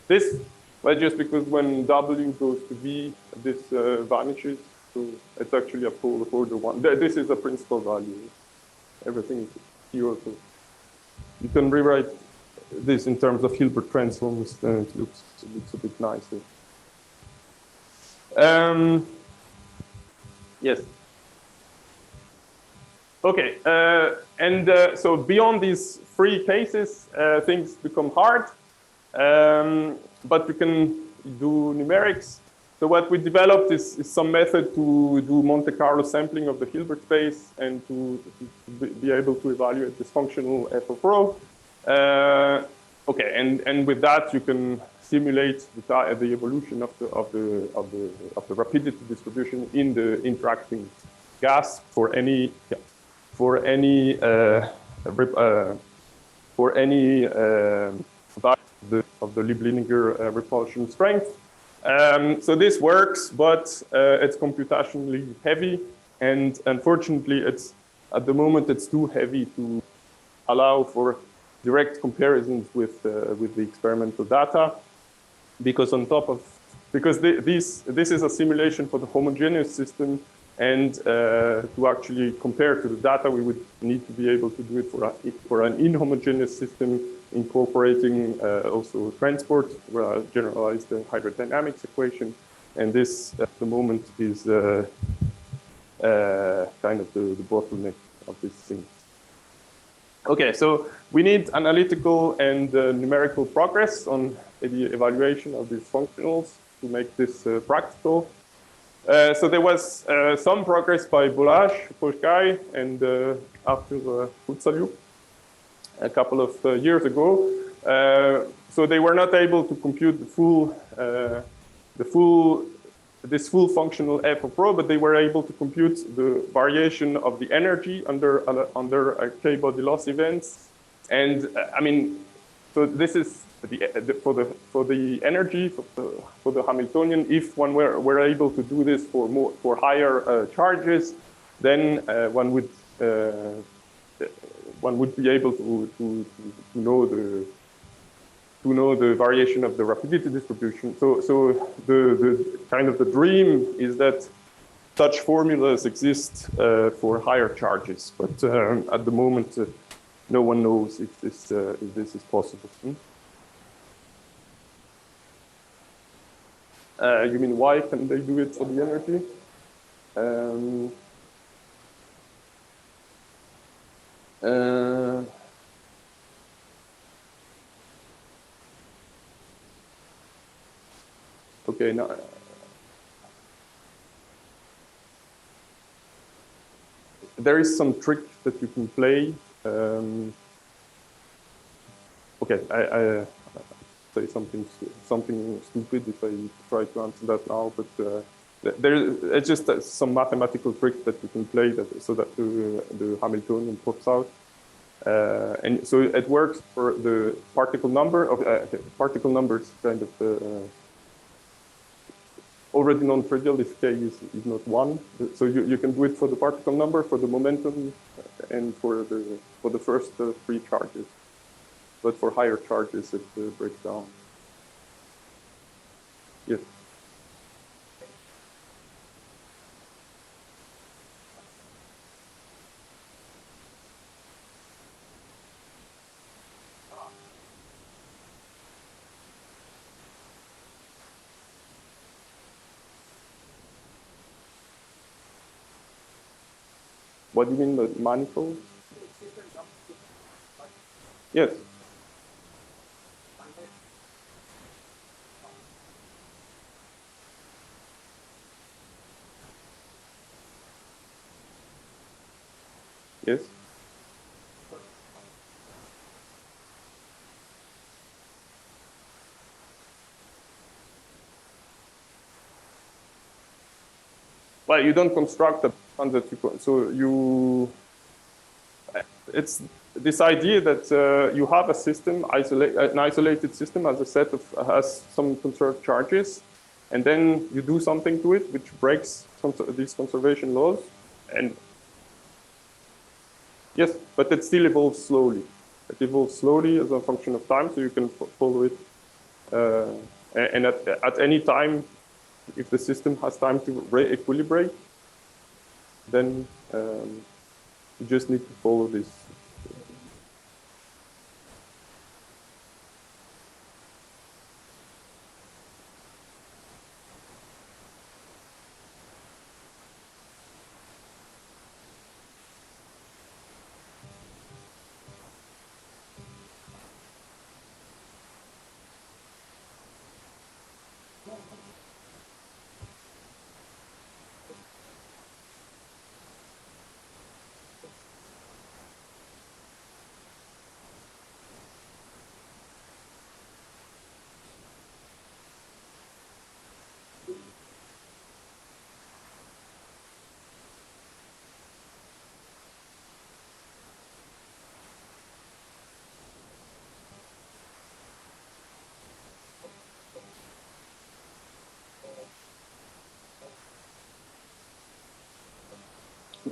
This, well, just because when W goes to V, this vanishes. So it's actually a polar order one. This is a principal value. Everything is zero. So you can rewrite this in terms of Hilbert transforms, and it looks a bit nicer. Yes. Okay, so beyond these three cases, things become hard, but you can do numerics. So what we developed is some method to do Monte Carlo sampling of the Hilbert space and to be able to evaluate this functional f of rho. Okay, and with that you can simulate the evolution of the rapidity distribution in the interacting gas for any value of the Lieb-Liniger repulsion strength. So this works, but it's computationally heavy, and unfortunately, at the moment it's too heavy to allow for direct comparisons with the experimental data, because this is a simulation for the homogeneous system, and to actually compare to the data, we would need to be able to do it for an inhomogeneous system, incorporating also transport, generalize the hydrodynamics equation, and this at the moment is kind of the bottleneck of this thing. Okay, so we need analytical and numerical progress on the evaluation of these functionals to make this practical. So there was some progress by Boulage, Polkai, and after Hutsalu a couple of years ago. So they were not able to compute this full functional f of rho, but they were able to compute the variation of the energy under k-body loss events. And I mean, so this is for the energy for the Hamiltonian. If one were able to do this for higher charges, then one would be able to know to know the variation of the rapidity distribution. So the kind of the dream is that such formulas exist for higher charges, but at the moment, no one knows if this is possible. You mean why can they do it for the energy? Okay, now. There is some trick that you can play. Okay, I say something stupid if I try to answer that now, but it's just some mathematical trick that you can play so that the Hamiltonian pops out. And so it works for the particle number of particle numbers kind of already non-trivial if k is not 1. So you can do it for the particle number, for the momentum, and for the first 3 charges. But for higher charges, it breaks down. Yes. What do you mean by manifold? Yes. Yes. Well, you don't construct a fund that it's this idea that you have a system, an isolated system as a set of has some conserved charges, and then you do something to it which breaks these conservation laws, and yes, but it still evolves slowly. It evolves slowly as a function of time, so you can follow it, and at any time, if the system has time to re-equilibrate, then you just need to follow this.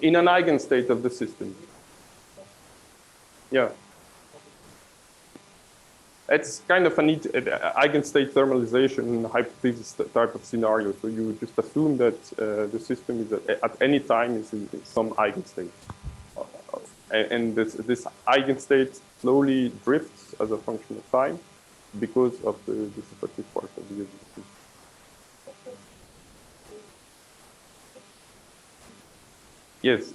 In an eigenstate of the system. Yeah. It's kind of a neat eigenstate thermalization hypothesis type of scenario. So you just assume that the system is at any time is in some eigenstate. And this eigenstate slowly drifts as a function of time because of the dissipative part of the existence. Yes.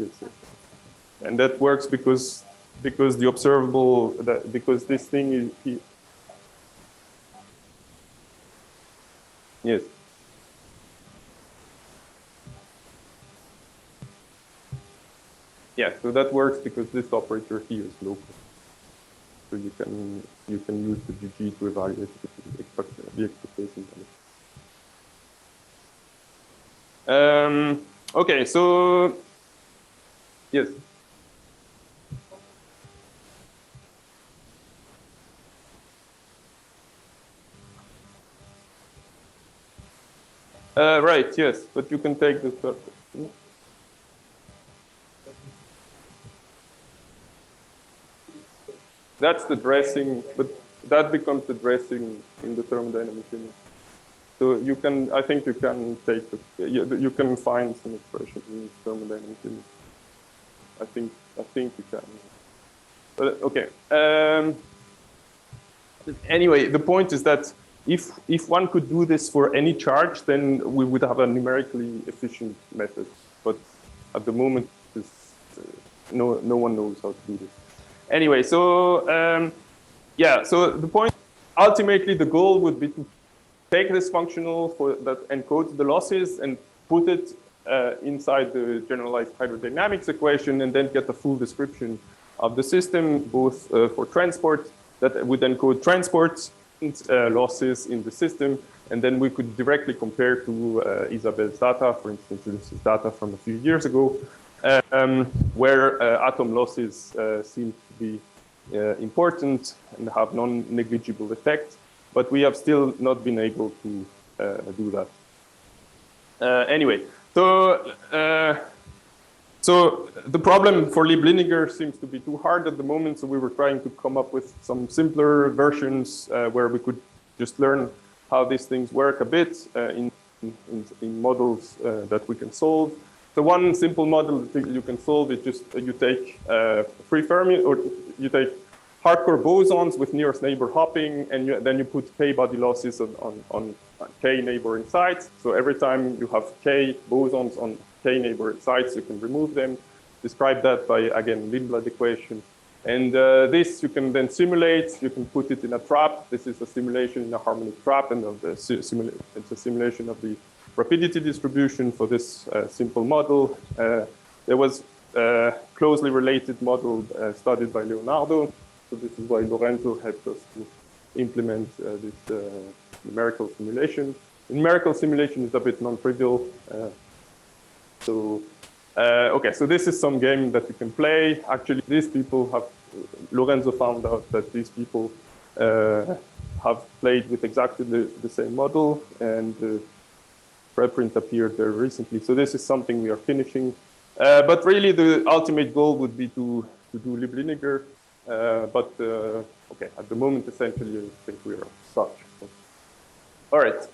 And that works because the observable, because this thing is, yes. Yeah, so that works because this operator here is local. So you can use the GG to evaluate the expectation. Okay, so yes. Right, yes, but you can take the third. That's the dressing, but that becomes the dressing in the thermodynamic limit. So you can, I think you can take, you can find some expression in thermodynamic limit. I think you can. But okay. Anyway, the point is that if one could do this for any charge, then we would have a numerically efficient method. But at the moment, no one knows how to do this. Anyway, so yeah, so the point, ultimately, the goal would be to take this functional that encodes the losses and put it inside the generalized hydrodynamics equation, and then get the full description of the system, both for transport, that would encode transport losses in the system, and then we could directly compare to Isabel's data. For instance, this is data from a few years ago, where atom losses seem to be important and have non-negligible effect, but we have still not been able to do that. Anyway, so the problem for Lieb-Liniger seems to be too hard at the moment, so we were trying to come up with some simpler versions where we could just learn how these things work a bit in models that we can solve. So one simple model that you can solve is just you take free Fermi, or you take hardcore bosons with nearest neighbor hopping, and then you put k body losses on k neighboring sites. So every time you have k bosons on k neighboring sites, you can remove them. Describe that by, again, Lindblad equation. And this you can then simulate. You can put it in a trap. This is a simulation in a harmonic trap, and it's a simulation of the rapidity distribution for this simple model. There was a closely related model studied by Leonardo. So this is why Lorenzo helped us to implement this numerical simulation. The numerical simulation is a bit non-trivial. Okay, so this is some game that you can play. Actually, these people have, Lorenzo found out that these people have played with exactly the same model, and the preprint appeared very recently. So this is something we are finishing. But really, the ultimate goal would be to do Lieb-Liniger. Okay, at the moment, essentially, I think we are stuck. All right.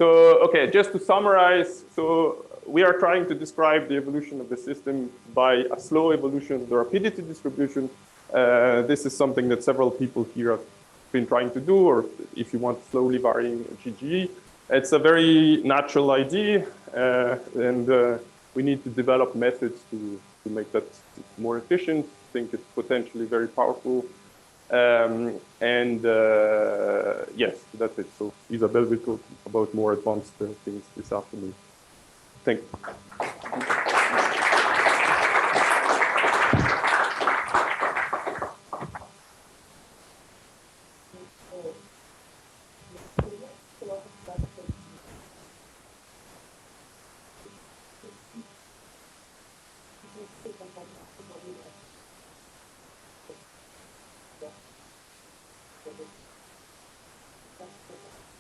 Okay, just to summarize, so we are trying to describe the evolution of the system by a slow evolution of the rapidity distribution. This is something that several people here have been trying to do, or if you want slowly varying GGE. It's a very natural idea, and we need to develop methods to make that more efficient. I think it's potentially very powerful. Yes, that's it. So Isabel will talk about more advanced things this afternoon. Thank you.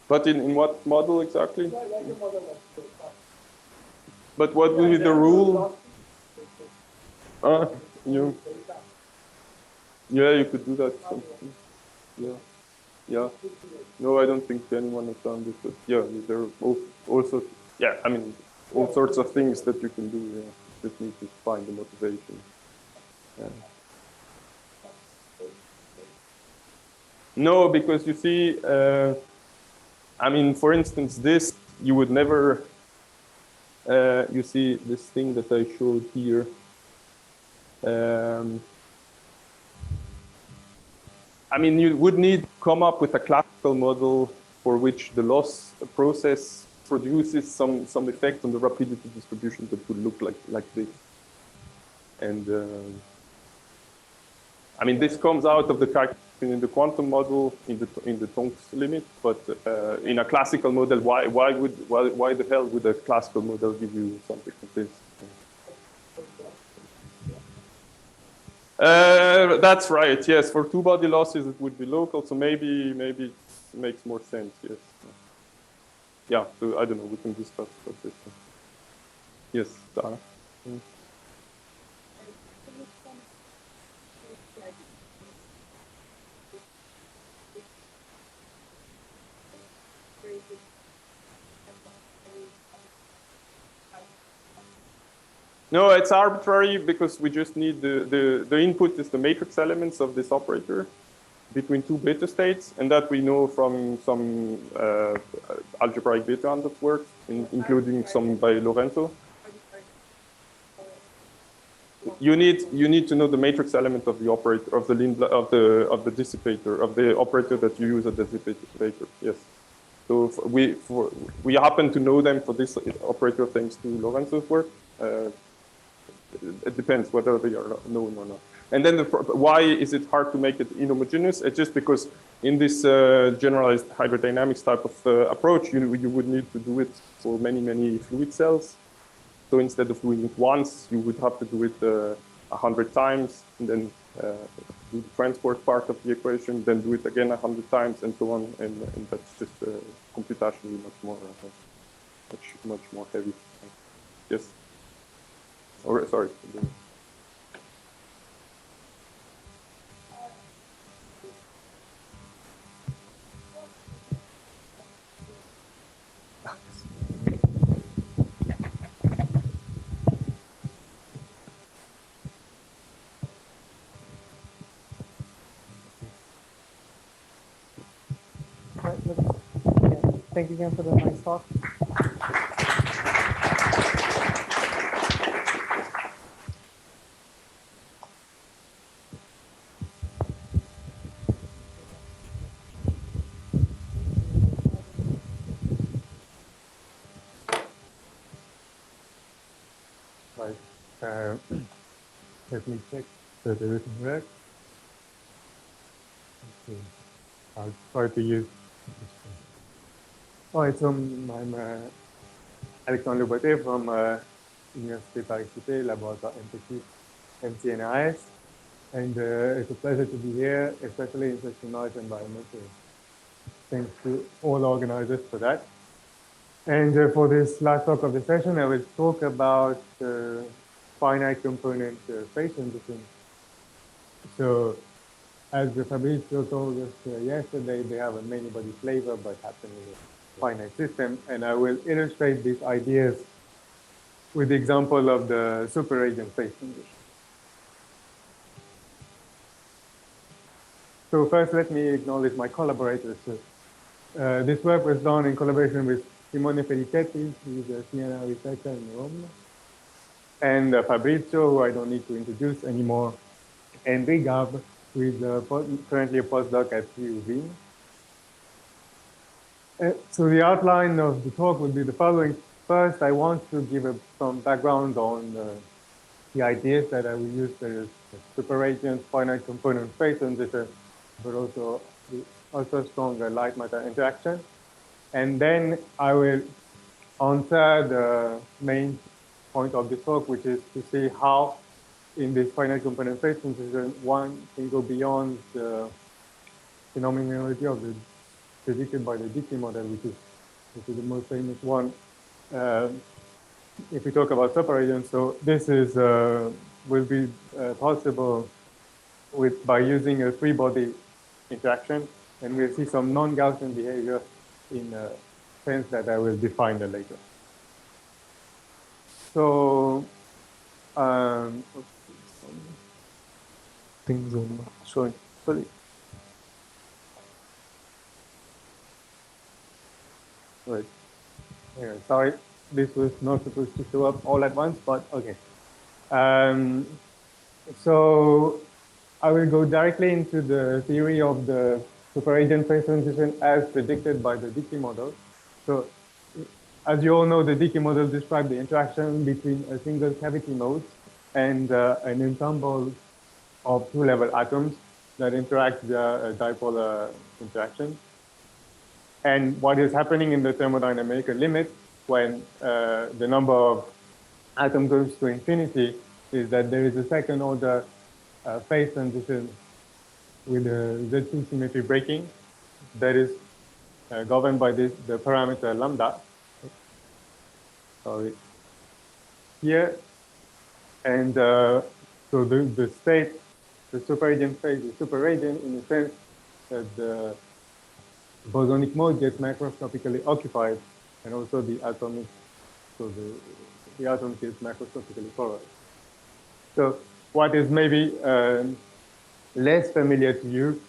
But in what model exactly? But what will be the rule? Yeah, you could do that. Yeah. No, I don't think anyone has done this. But yeah, there are also, yeah, I mean, all sorts of things that you can do. Yeah. Just need to find the motivation. Yeah. No, because you see, I mean, for instance, this, you would never, you see this thing that I showed here. I mean, you would need to come up with a classical model for which the loss process produces some effect on the rapidity distribution that would look like this. And I mean, this comes out of the calculation in the quantum model in the Tonks limit, but in a classical model, why the hell would a classical model give you something like this? That's right. Yes, for two-body losses, it would be local. So maybe it makes more sense. Yes. Yeah. So I don't know. We can discuss this. Yes, Dara. No, it's arbitrary because we just need the input is the matrix elements of this operator between two beta states, and that we know from some algebraic beta that work, including some by Lorenzo. You need to know the matrix element of the operator of the dissipator of the operator that you use as dissipator. Yes. So we happen to know them for this operator thanks to Lorenzo's work. It depends whether they are known or not. And then why is it hard to make it inhomogeneous? It's just because in this generalized hydrodynamics type of approach, you would need to do it for many fluid cells. So instead of doing it once, you would have to do it 100 times, and then do the transport part of the equation, then do it again 100 times, and so on. And that's just computationally much more heavy. Yes. Or sorry. Thank you again for the nice talk. Right. Let me check that everything works. Okay. I'll try to use this one. All right, so I'm Alexandre Boité from Université Paris-Cité, Laboratoire MPQ, MCNRS. And it's a pleasure to be here, especially in such a nice environment. Thanks to all organizers for that. And for this last talk of the session, I will talk about finite component phase transition. So, as Fabrizio told us yesterday, they have a many-body flavor, but happen in a finite system. And I will illustrate these ideas with the example of the superradiant phase transition. So first, let me acknowledge my collaborators. So, this work was done in collaboration with Simone Felicetti, who is a Siena researcher in Rome, and Fabrizio, who I don't need to introduce anymore, and Rigab, who is currently a postdoc at TU Wien. So the outline of the talk will be the following. First, I want to give some background on the ideas that I will use. There is superradiant, finite component phase transition, but also stronger light matter interaction. And then I will answer the main point of the talk, which is to see how in this finite component phase transition, one can go beyond the phenomenality of the predicted by the Dickey model, which is the most famous one. If we talk about superradiance, so this is will be possible by using a free-body interaction, and we'll see some non-Gaussian behavior in a sense that I will define later. So, things are not showing. Sorry. Right. Yeah, sorry, this was not supposed to show up all at once, but okay. So I will go directly into the theory of the superradiant phase transition as predicted by the Dickey model. So as you all know, the Dickey model describes the interaction between a single cavity mode and an ensemble of two-level atoms that interact via a dipolar interaction. And what is happening in the thermodynamic limit when the number of atoms goes to infinity is that there is a second order phase transition with the Z2 symmetry breaking that is governed by the parameter lambda. Sorry. Here. And so the state, the superradiant phase is superradiant in the sense that bosonic mode gets macroscopically occupied, and also the atomic, so the atom gets macroscopically polarized. So what is maybe less familiar to you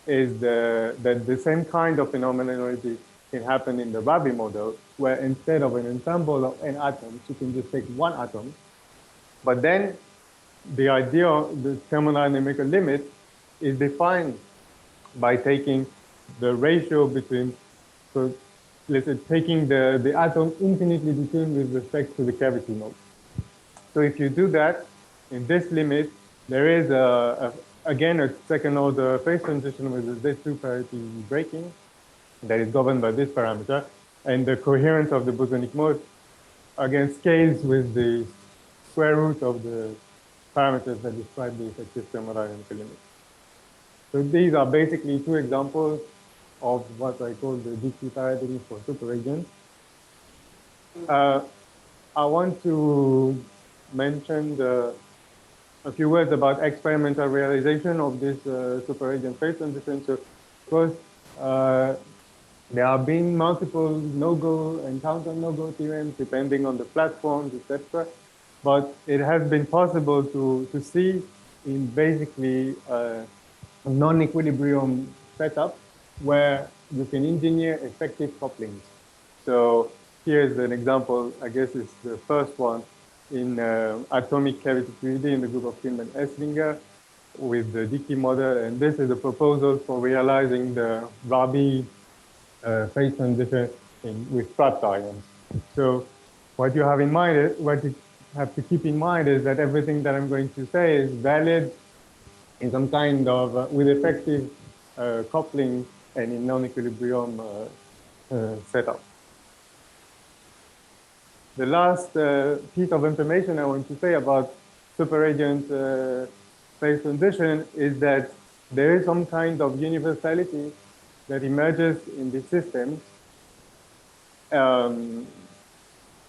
is that the same kind of phenomenology can happen in the Rabi model, where instead of an ensemble of n atoms, you can just take one atom. But then the idea of the thermodynamical limit is defined by taking the ratio between, so let's say taking the atom infinitely detune with respect to the cavity mode. So if you do that, in this limit, there is again a second order phase transition with the Z2 parity breaking that is governed by this parameter, and the coherence of the bosonic mode again scales with the square root of the parameters that describe the effective thermodynamical limit. So these are basically two examples of what I call the DQ paradigm for superregions. I want to mention a few words about experimental realization of this superregion phase transition. So first, there have been multiple no-go and counter-no-go theorems depending on the platforms, etc. But it has been possible to see in basically a non-equilibrium setup where you can engineer effective couplings. So here's an example, I guess it's the first one in atomic cavity 3D in the group of Kim and Esslinger with the Dickey model. And this is a proposal for realizing the Rabi phase transition with trapped ions. So what you have in mind is, what you have to keep in mind is that everything that I'm going to say is valid in some kind of, with effective coupling and in non-equilibrium setup. The last piece of information I want to say about superradiant phase transition is that there is some kind of universality that emerges in the system.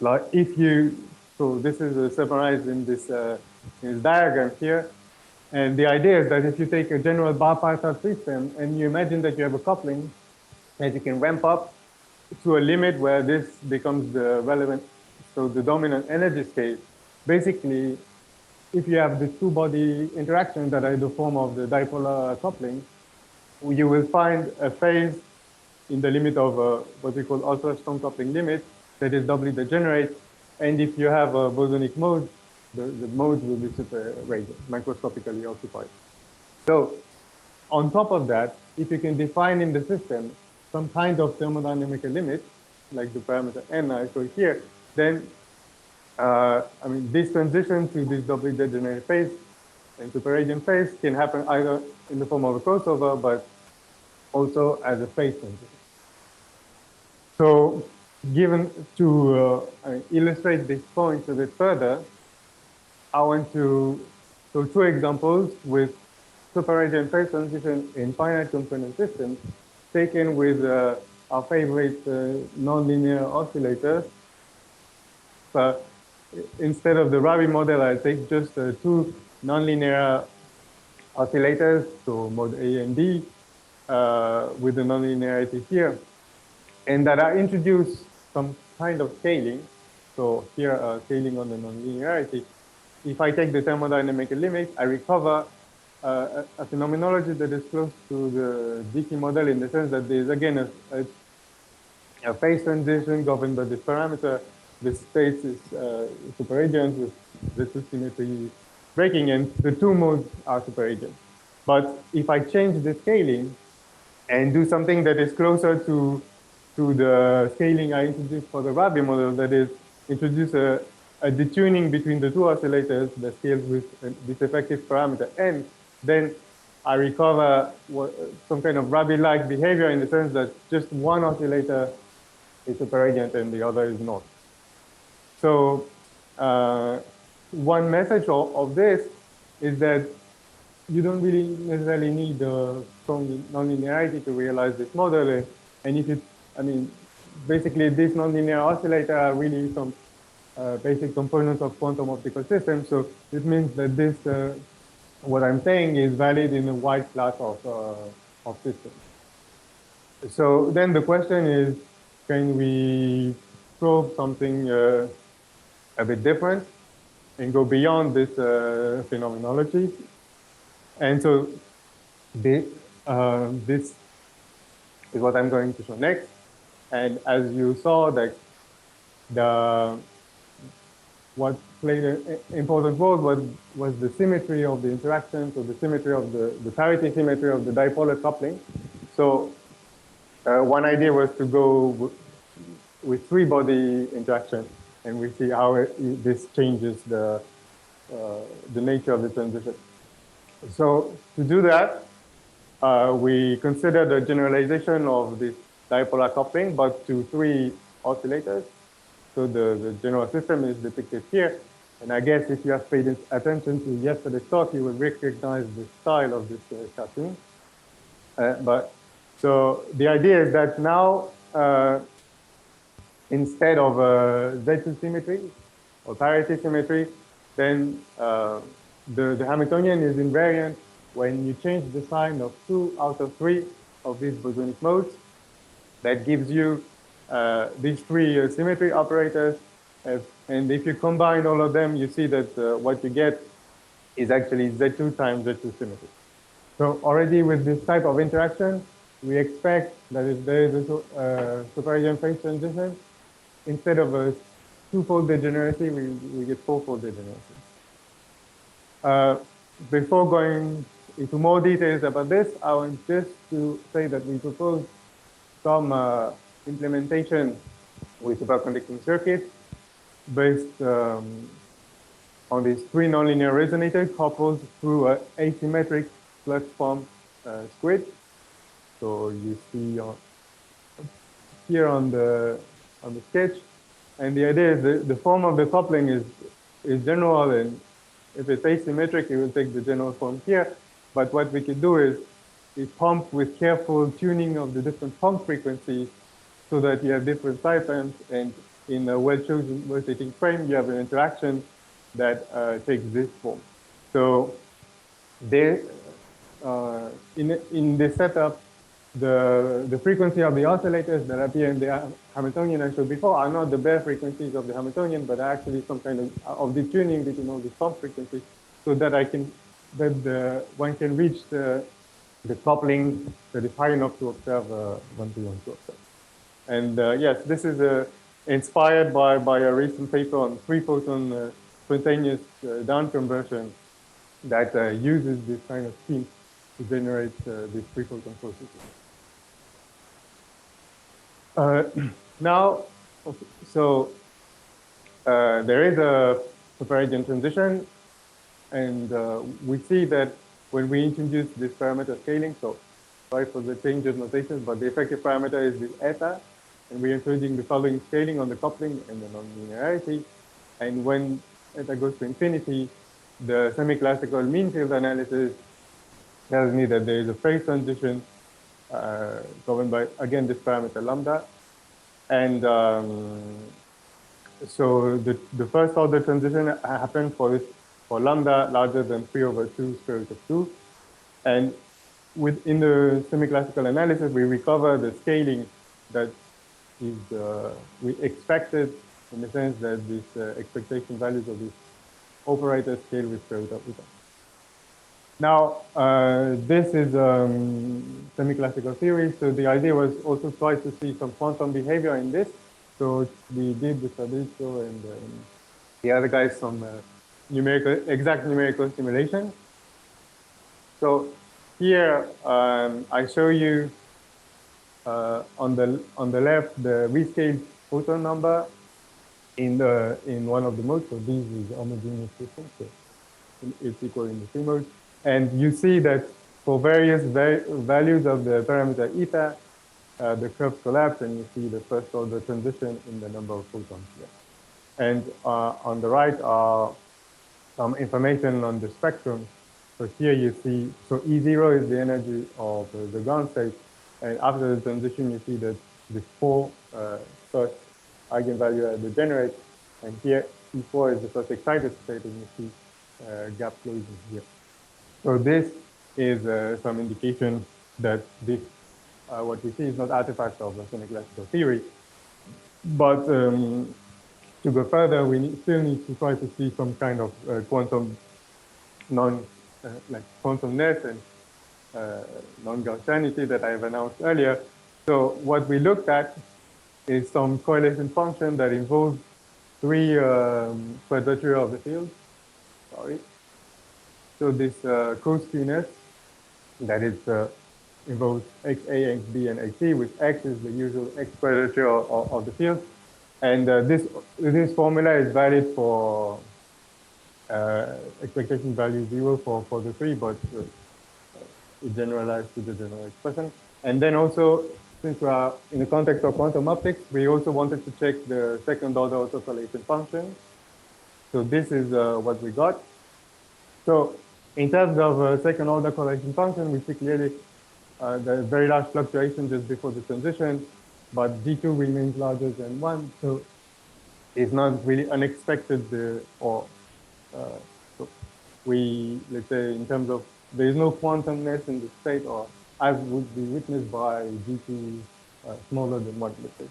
Like if you, so this is summarized in this diagram here. And the idea is that if you take a general bar-partial system and you imagine that you have a coupling that you can ramp up to a limit where this becomes the relevant, so the dominant energy state, basically, if you have the two-body interaction that are in the form of the dipolar coupling, you will find a phase in the limit of what we call ultra-strong coupling limit that is doubly degenerate. And if you have a bosonic mode, the modes will be superradiant, microscopically occupied. So on top of that, if you can define in the system some kind of thermodynamical limit, like the parameter n I show here, then I mean, this transition to this doubly degenerate phase and superradiant phase can happen either in the form of a crossover, but also as a phase transition. So given to illustrate this point a bit further, I want to show two examples with superradiant phase transition in finite component systems taken with our favorite nonlinear oscillators. But instead of the Rabi model, I take just two nonlinear oscillators, so mode A and B, with the nonlinearity here, and that I introduce some kind of scaling. So here, scaling on the nonlinearity. If I take the thermodynamical limit, I recover a phenomenology that is close to the Dickey model in the sense that there is again a phase transition governed by this parameter. The state is superradiant with the two symmetry breaking, and the two modes are superradiant. But if I change the scaling and do something that is closer to the scaling I introduced for the Rabi model, that is introduce a detuning between the two oscillators that scales with this effective parameter n, then I recover some kind of Rabi-like behavior in the sense that just one oscillator is superradiant and the other is not. So one message of this is that you don't really necessarily need a strong nonlinearity to realize this model. And if it, I mean, basically this nonlinear oscillator are really some basic components of quantum optical systems. So it means that this, what I'm saying is valid in a wide class of systems. So then the question is, can we probe something a bit different and go beyond this phenomenology? And so this is what I'm going to show next. And as you saw, that what played an important role was the symmetry of the interaction, so the symmetry of the parity symmetry of the dipolar coupling. So one idea was to go with three-body interaction, and we see how this changes the nature of the transition. So to do that, we consider the generalization of this dipolar coupling, but to three oscillators. So the general system is depicted here. And I guess if you have paid attention to yesterday's talk, you will recognize the style of this cartoon. So the idea is that now, instead of Z2 symmetry or parity symmetry, then the Hamiltonian is invariant when you change the sign of 2 out of 3 of these bosonic modes. That gives you these three symmetry operators. And if you combine all of them, you see that what you get is actually Z2 times Z2 symmetry. So already with this type of interaction, we expect that if there is a super-Eigen phase transition, instead of a two-fold degeneracy, we get four-fold degeneracy. Before going into more details about this, I want just to say that we propose some implementation with superconducting circuits based on these three nonlinear resonators coupled through an asymmetric flux form squid. So you see here on the sketch, and the idea is the form of the coupling is general, and if it's asymmetric, it will take the general form here. But what we can do is pump with careful tuning of the different pump frequencies so that you have different cycles, and in a well-chosen rotating frame, you have an interaction that takes this form. So there, in this setup, the frequency of the oscillators that appear in the Hamiltonian I showed before are not the bare frequencies of the Hamiltonian, but are actually some kind of detuning between all these pump frequencies, so that one can reach the coupling that is high enough to observe one to observe. And yes, this is inspired by a recent paper on three-photon spontaneous down conversion that uses this kind of scheme to generate these three-photon processes. Now, so there is a super-Eigen transition, and we see that when we introduce this parameter scaling, so sorry for the change of notation, but the effective parameter is this eta, and we're introducing the following scaling on the coupling and the nonlinearity. And when eta goes to infinity, the semi-classical mean field analysis tells me that there is a phase transition governed by, again, this parameter lambda. And so the first order transition happened for lambda larger than 3/2 square root of 2. And within the semi-classical analysis, we recover the scaling that is we expected, in the sense that these expectation values of these operators scale with square root of eta. Now, this is semi-classical theory, so the idea was also try to see some quantum behavior in this. So we did with Fabrizio and the other guys some exact numerical simulation. So here I show you on the left the rescaled photon number in one of the modes. So this is homogeneous system, so it's equal in the three modes. And you see that for various values of the parameter eta, the curves collapse, and you see the first order transition in the number of photons here. And on the right are some information on the spectrum. So here you see, so E0 is the energy of the ground state. And after the transition, you see that the four first eigenvalue are degenerate. And here, E4 is the first excited state, and you see gap closing here. So this is some indication that this what we see is not artifacts of semi-classical theory. But to go further, we still need to try to see some kind of quantum like quantumness and non-Gaussianity that I have announced earlier. So what we looked at is some correlation function that involves three quadrature of the field. Sorry. So this cos-qness that is involves xa, xb, and xt, with x is the usual x quadrature of the field. And this formula is valid for expectation value 0 for the three, but it generalized to the general expression. And then also, since we are in the context of quantum optics, we also wanted to check the second order autocorrelation function. So this is what we got. So in terms of second order correlation function, we see clearly there's very large fluctuation just before the transition, but D2 remains larger than 1. So it's not really unexpected so let's say in terms of, there is no quantumness in the state, or as would be witnessed by D2 smaller than 1, let's say.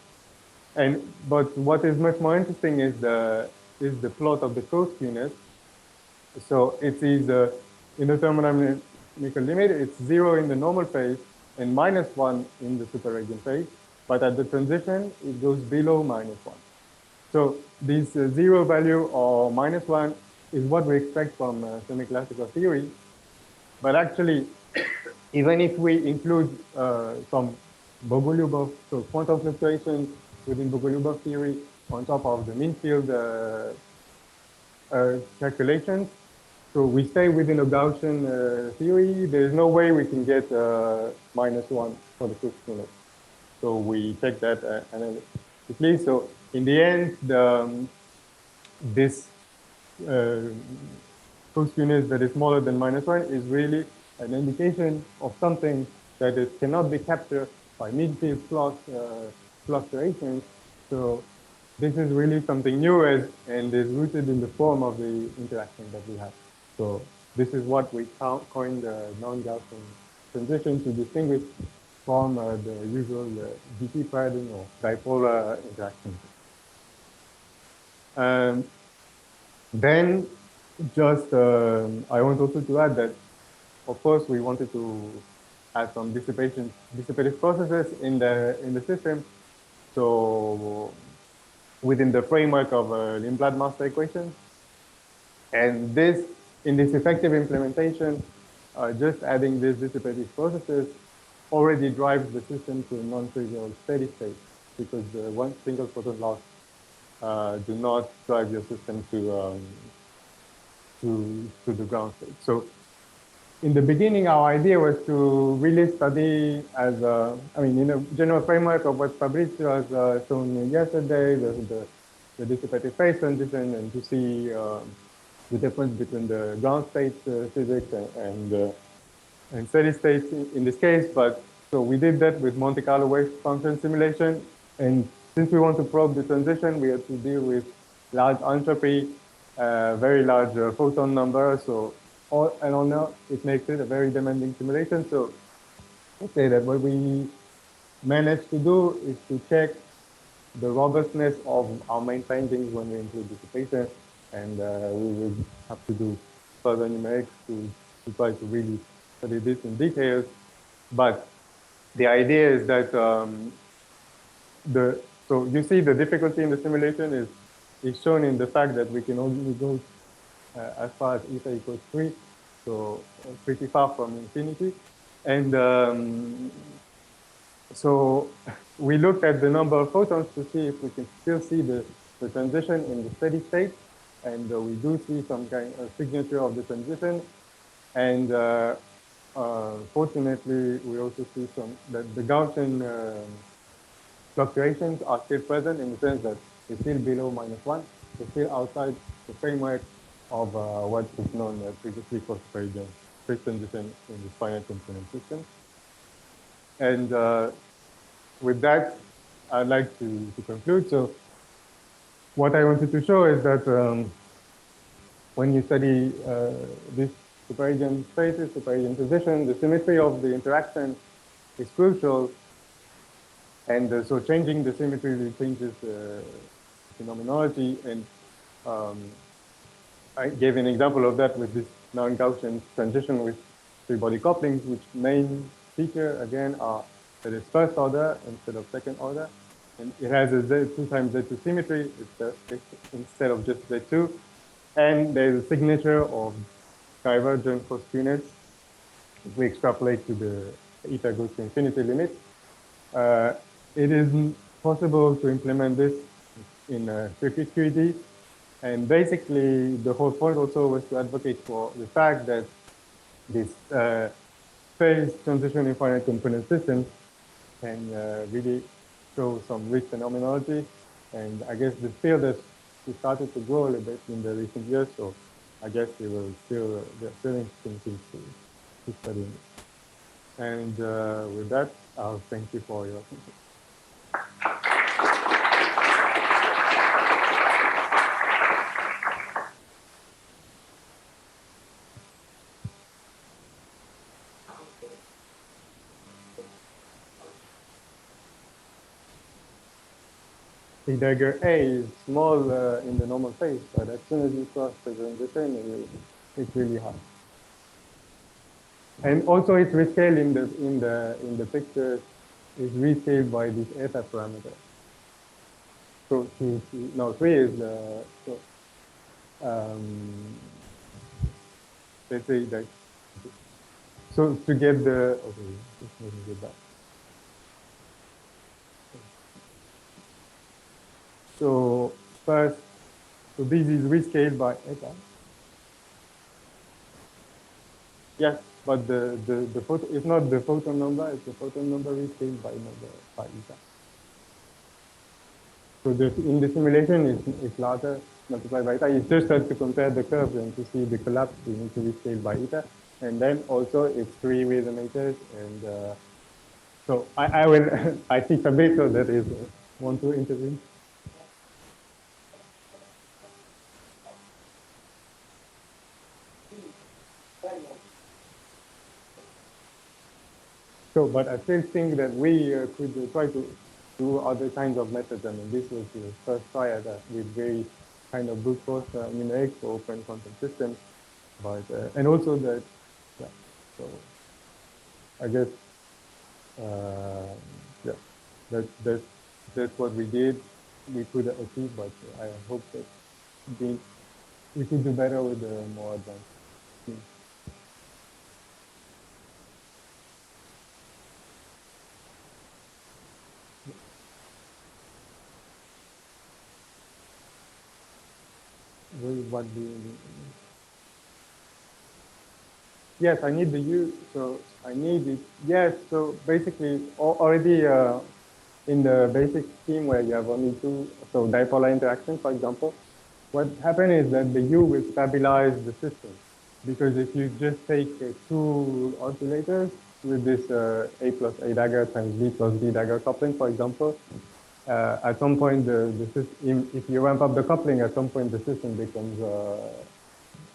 But what is much more interesting is the plot of the cos-qness. So it is in the thermodynamical limit, it's 0 in the normal phase and -1 in the superradiant phase. But at the transition, it goes below -1. So this 0 value or -1 is what we expect from semi-classical theory. But actually, even if we include some Bogoliubov, so quantum fluctuations within Bogoliubov theory on top of the mean field calculations, so we stay within a Gaussian theory, there's no way we can get -1 for the cos-qness. So we check that analytically. So in the end, this cos-qness that is smaller than -1 is really an indication of something that it cannot be captured by midfield fluctuations. So this is really something new and is rooted in the form of the interaction that we have. So this is what we coined the non-Gaussian transition to distinguish from the usual DT paradigm or dipolar interaction. Then just, I want also to add that, of course, we wanted to add some dissipative processes in the system. So within the framework of Lindblad master equation. And this, in this effective implementation, just adding these dissipative processes already drives the system to a non-trivial steady state, because the one single photon loss do not drive your system to the ground state. So in the beginning, our idea was to really study as, in a general framework of what Fabrizio has shown yesterday, the dissipative phase transition, and to see the difference between the ground state physics and steady state in this case. But so we did that with Monte Carlo wave function simulation. And since we want to probe the transition, we had to deal with large entropy, very large photon number. So all in all, it makes it a very demanding simulation. So let's say that what we managed to do is to check the robustness of our main findings when we include dissipation. And we will have to do further numerics to try to really study this in details. But the idea is that so you see the difficulty in the simulation is shown in the fact that we can only go as far as eta equals 3, so pretty far from infinity. And so we looked at the number of photons to see if we can still see the transition in the steady state. And we do see some kind of signature of the transition. And fortunately, we also see that the Gaussian fluctuations are still present, in the sense that it's still below -1. It's still outside the framework of what is known previously for phase transition in the finite component system. And with that, I'd like to conclude. So what I wanted to show is that when you study this superradiant spaces, superradiant transition, the symmetry of the interaction is crucial. And so changing the symmetry really changes the phenomenology. And I gave an example of that with this non-Gaussian transition with three-body couplings, which main feature, again, are that it's first order instead of second order. And it has a Z2 times Z2 symmetry instead of just Z2. And there's a signature of divergent for skewness. If we extrapolate to the eta goes to infinity limit, it is possible to implement this in circuit QED. And basically, the whole point also was to advocate for the fact that this phase transition in finite component systems can really show some rich phenomenology. And I guess the field has started to grow a little bit in the recent years. So I guess there are still interesting things to study. And with that, I'll thank you for your attention. The dagger A is small in the normal phase, but as soon as you cross the transition, it's really hard. And also, it's rescaled in the picture. It's rescaled by this eta parameter. So no, 3 is let's say that. So to get the let me get that. So first, so this is rescaled by eta. Yes, but the photon, it's not the photon number, it's the photon number rescaled by eta. So in the simulation, it's larger multiplied by eta. It's just to compare the curves and to see the collapse, we need to rescale by eta. And then also it's 3 resonators. And so I will, I see Fabrizio that is want to intervene. So, but I still think that we could try to do other kinds of methods. I mean, this was the first try at that with very kind of brute force numerics for open quantum systems. But, and also that, yeah, so I guess, yeah, that's what we did. We could achieve, but I hope that we could do better with the more advanced teams. What do you mean? Yes, I need the U, so I need it. Yes, so basically already in the basic scheme where you have only two, so dipolar interaction, for example, what happened is that the U will stabilize the system. Because if you just take two oscillators with this A plus A dagger times B plus B dagger coupling, for example, at some point, the system, if you ramp up the coupling, at some point the system becomes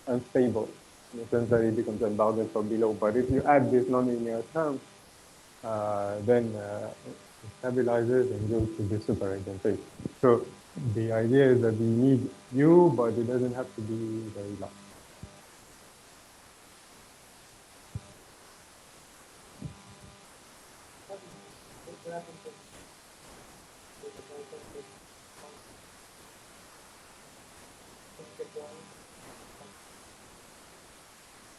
unstable in the sense that it becomes unbounded from below. But if you add this nonlinear term, then it stabilizes and goes to the super-eigenphase phase. So the idea is that we need U, but it doesn't have to be very large.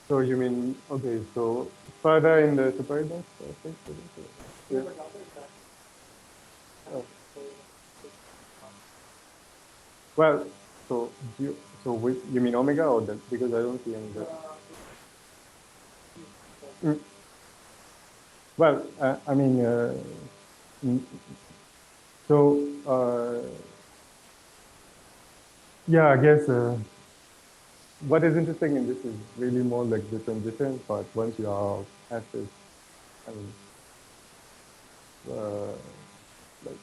So you mean, okay, so further in the super-eigenphase? Yeah. Oh. Well, so you mean omega or that? Because I don't see any. Well, I mean, yeah, I guess what is interesting in this is really more like the transition, but once you are at this, I mean, like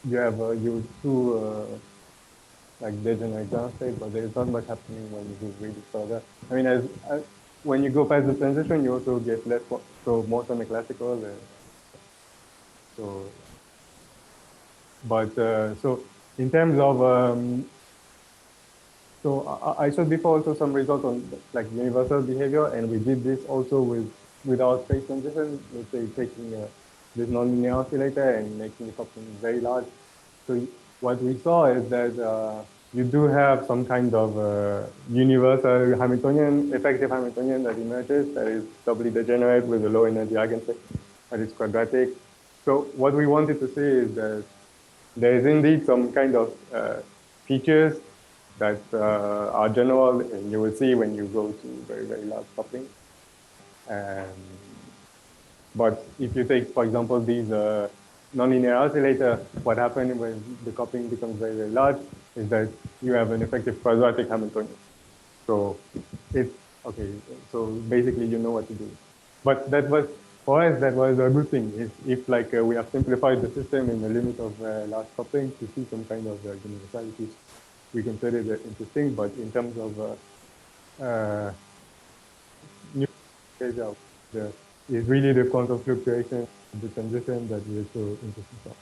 you have you two like degenerate ground state, but there is not much happening when you go really further. I mean, as when you go past the transition, you also get less, so more semi-classical. So So, but so in terms of so I showed before also some results on like universal behavior, and we did this also without phase transition. Let's say taking this nonlinear oscillator and making the coupling very large. So what we saw is that you do have some kind of universal Hamiltonian, effective Hamiltonian that emerges that is doubly degenerate with a low energy eigenstate, that is quadratic. So what we wanted to see is that there is indeed some kind of features that are general, and you will see when you go to very, very large coupling. But if you take, for example, these nonlinear oscillator, what happens when the coupling becomes very, very large is that you have an effective quadratic Hamiltonian. So it's okay. So basically, you know what to do. But that was, for us, that was a good thing. If like we have simplified the system in the limit of large coupling to see some kind of universality, we consider it interesting. But in terms of new is really the quantum fluctuation, the transition that we are so interested in.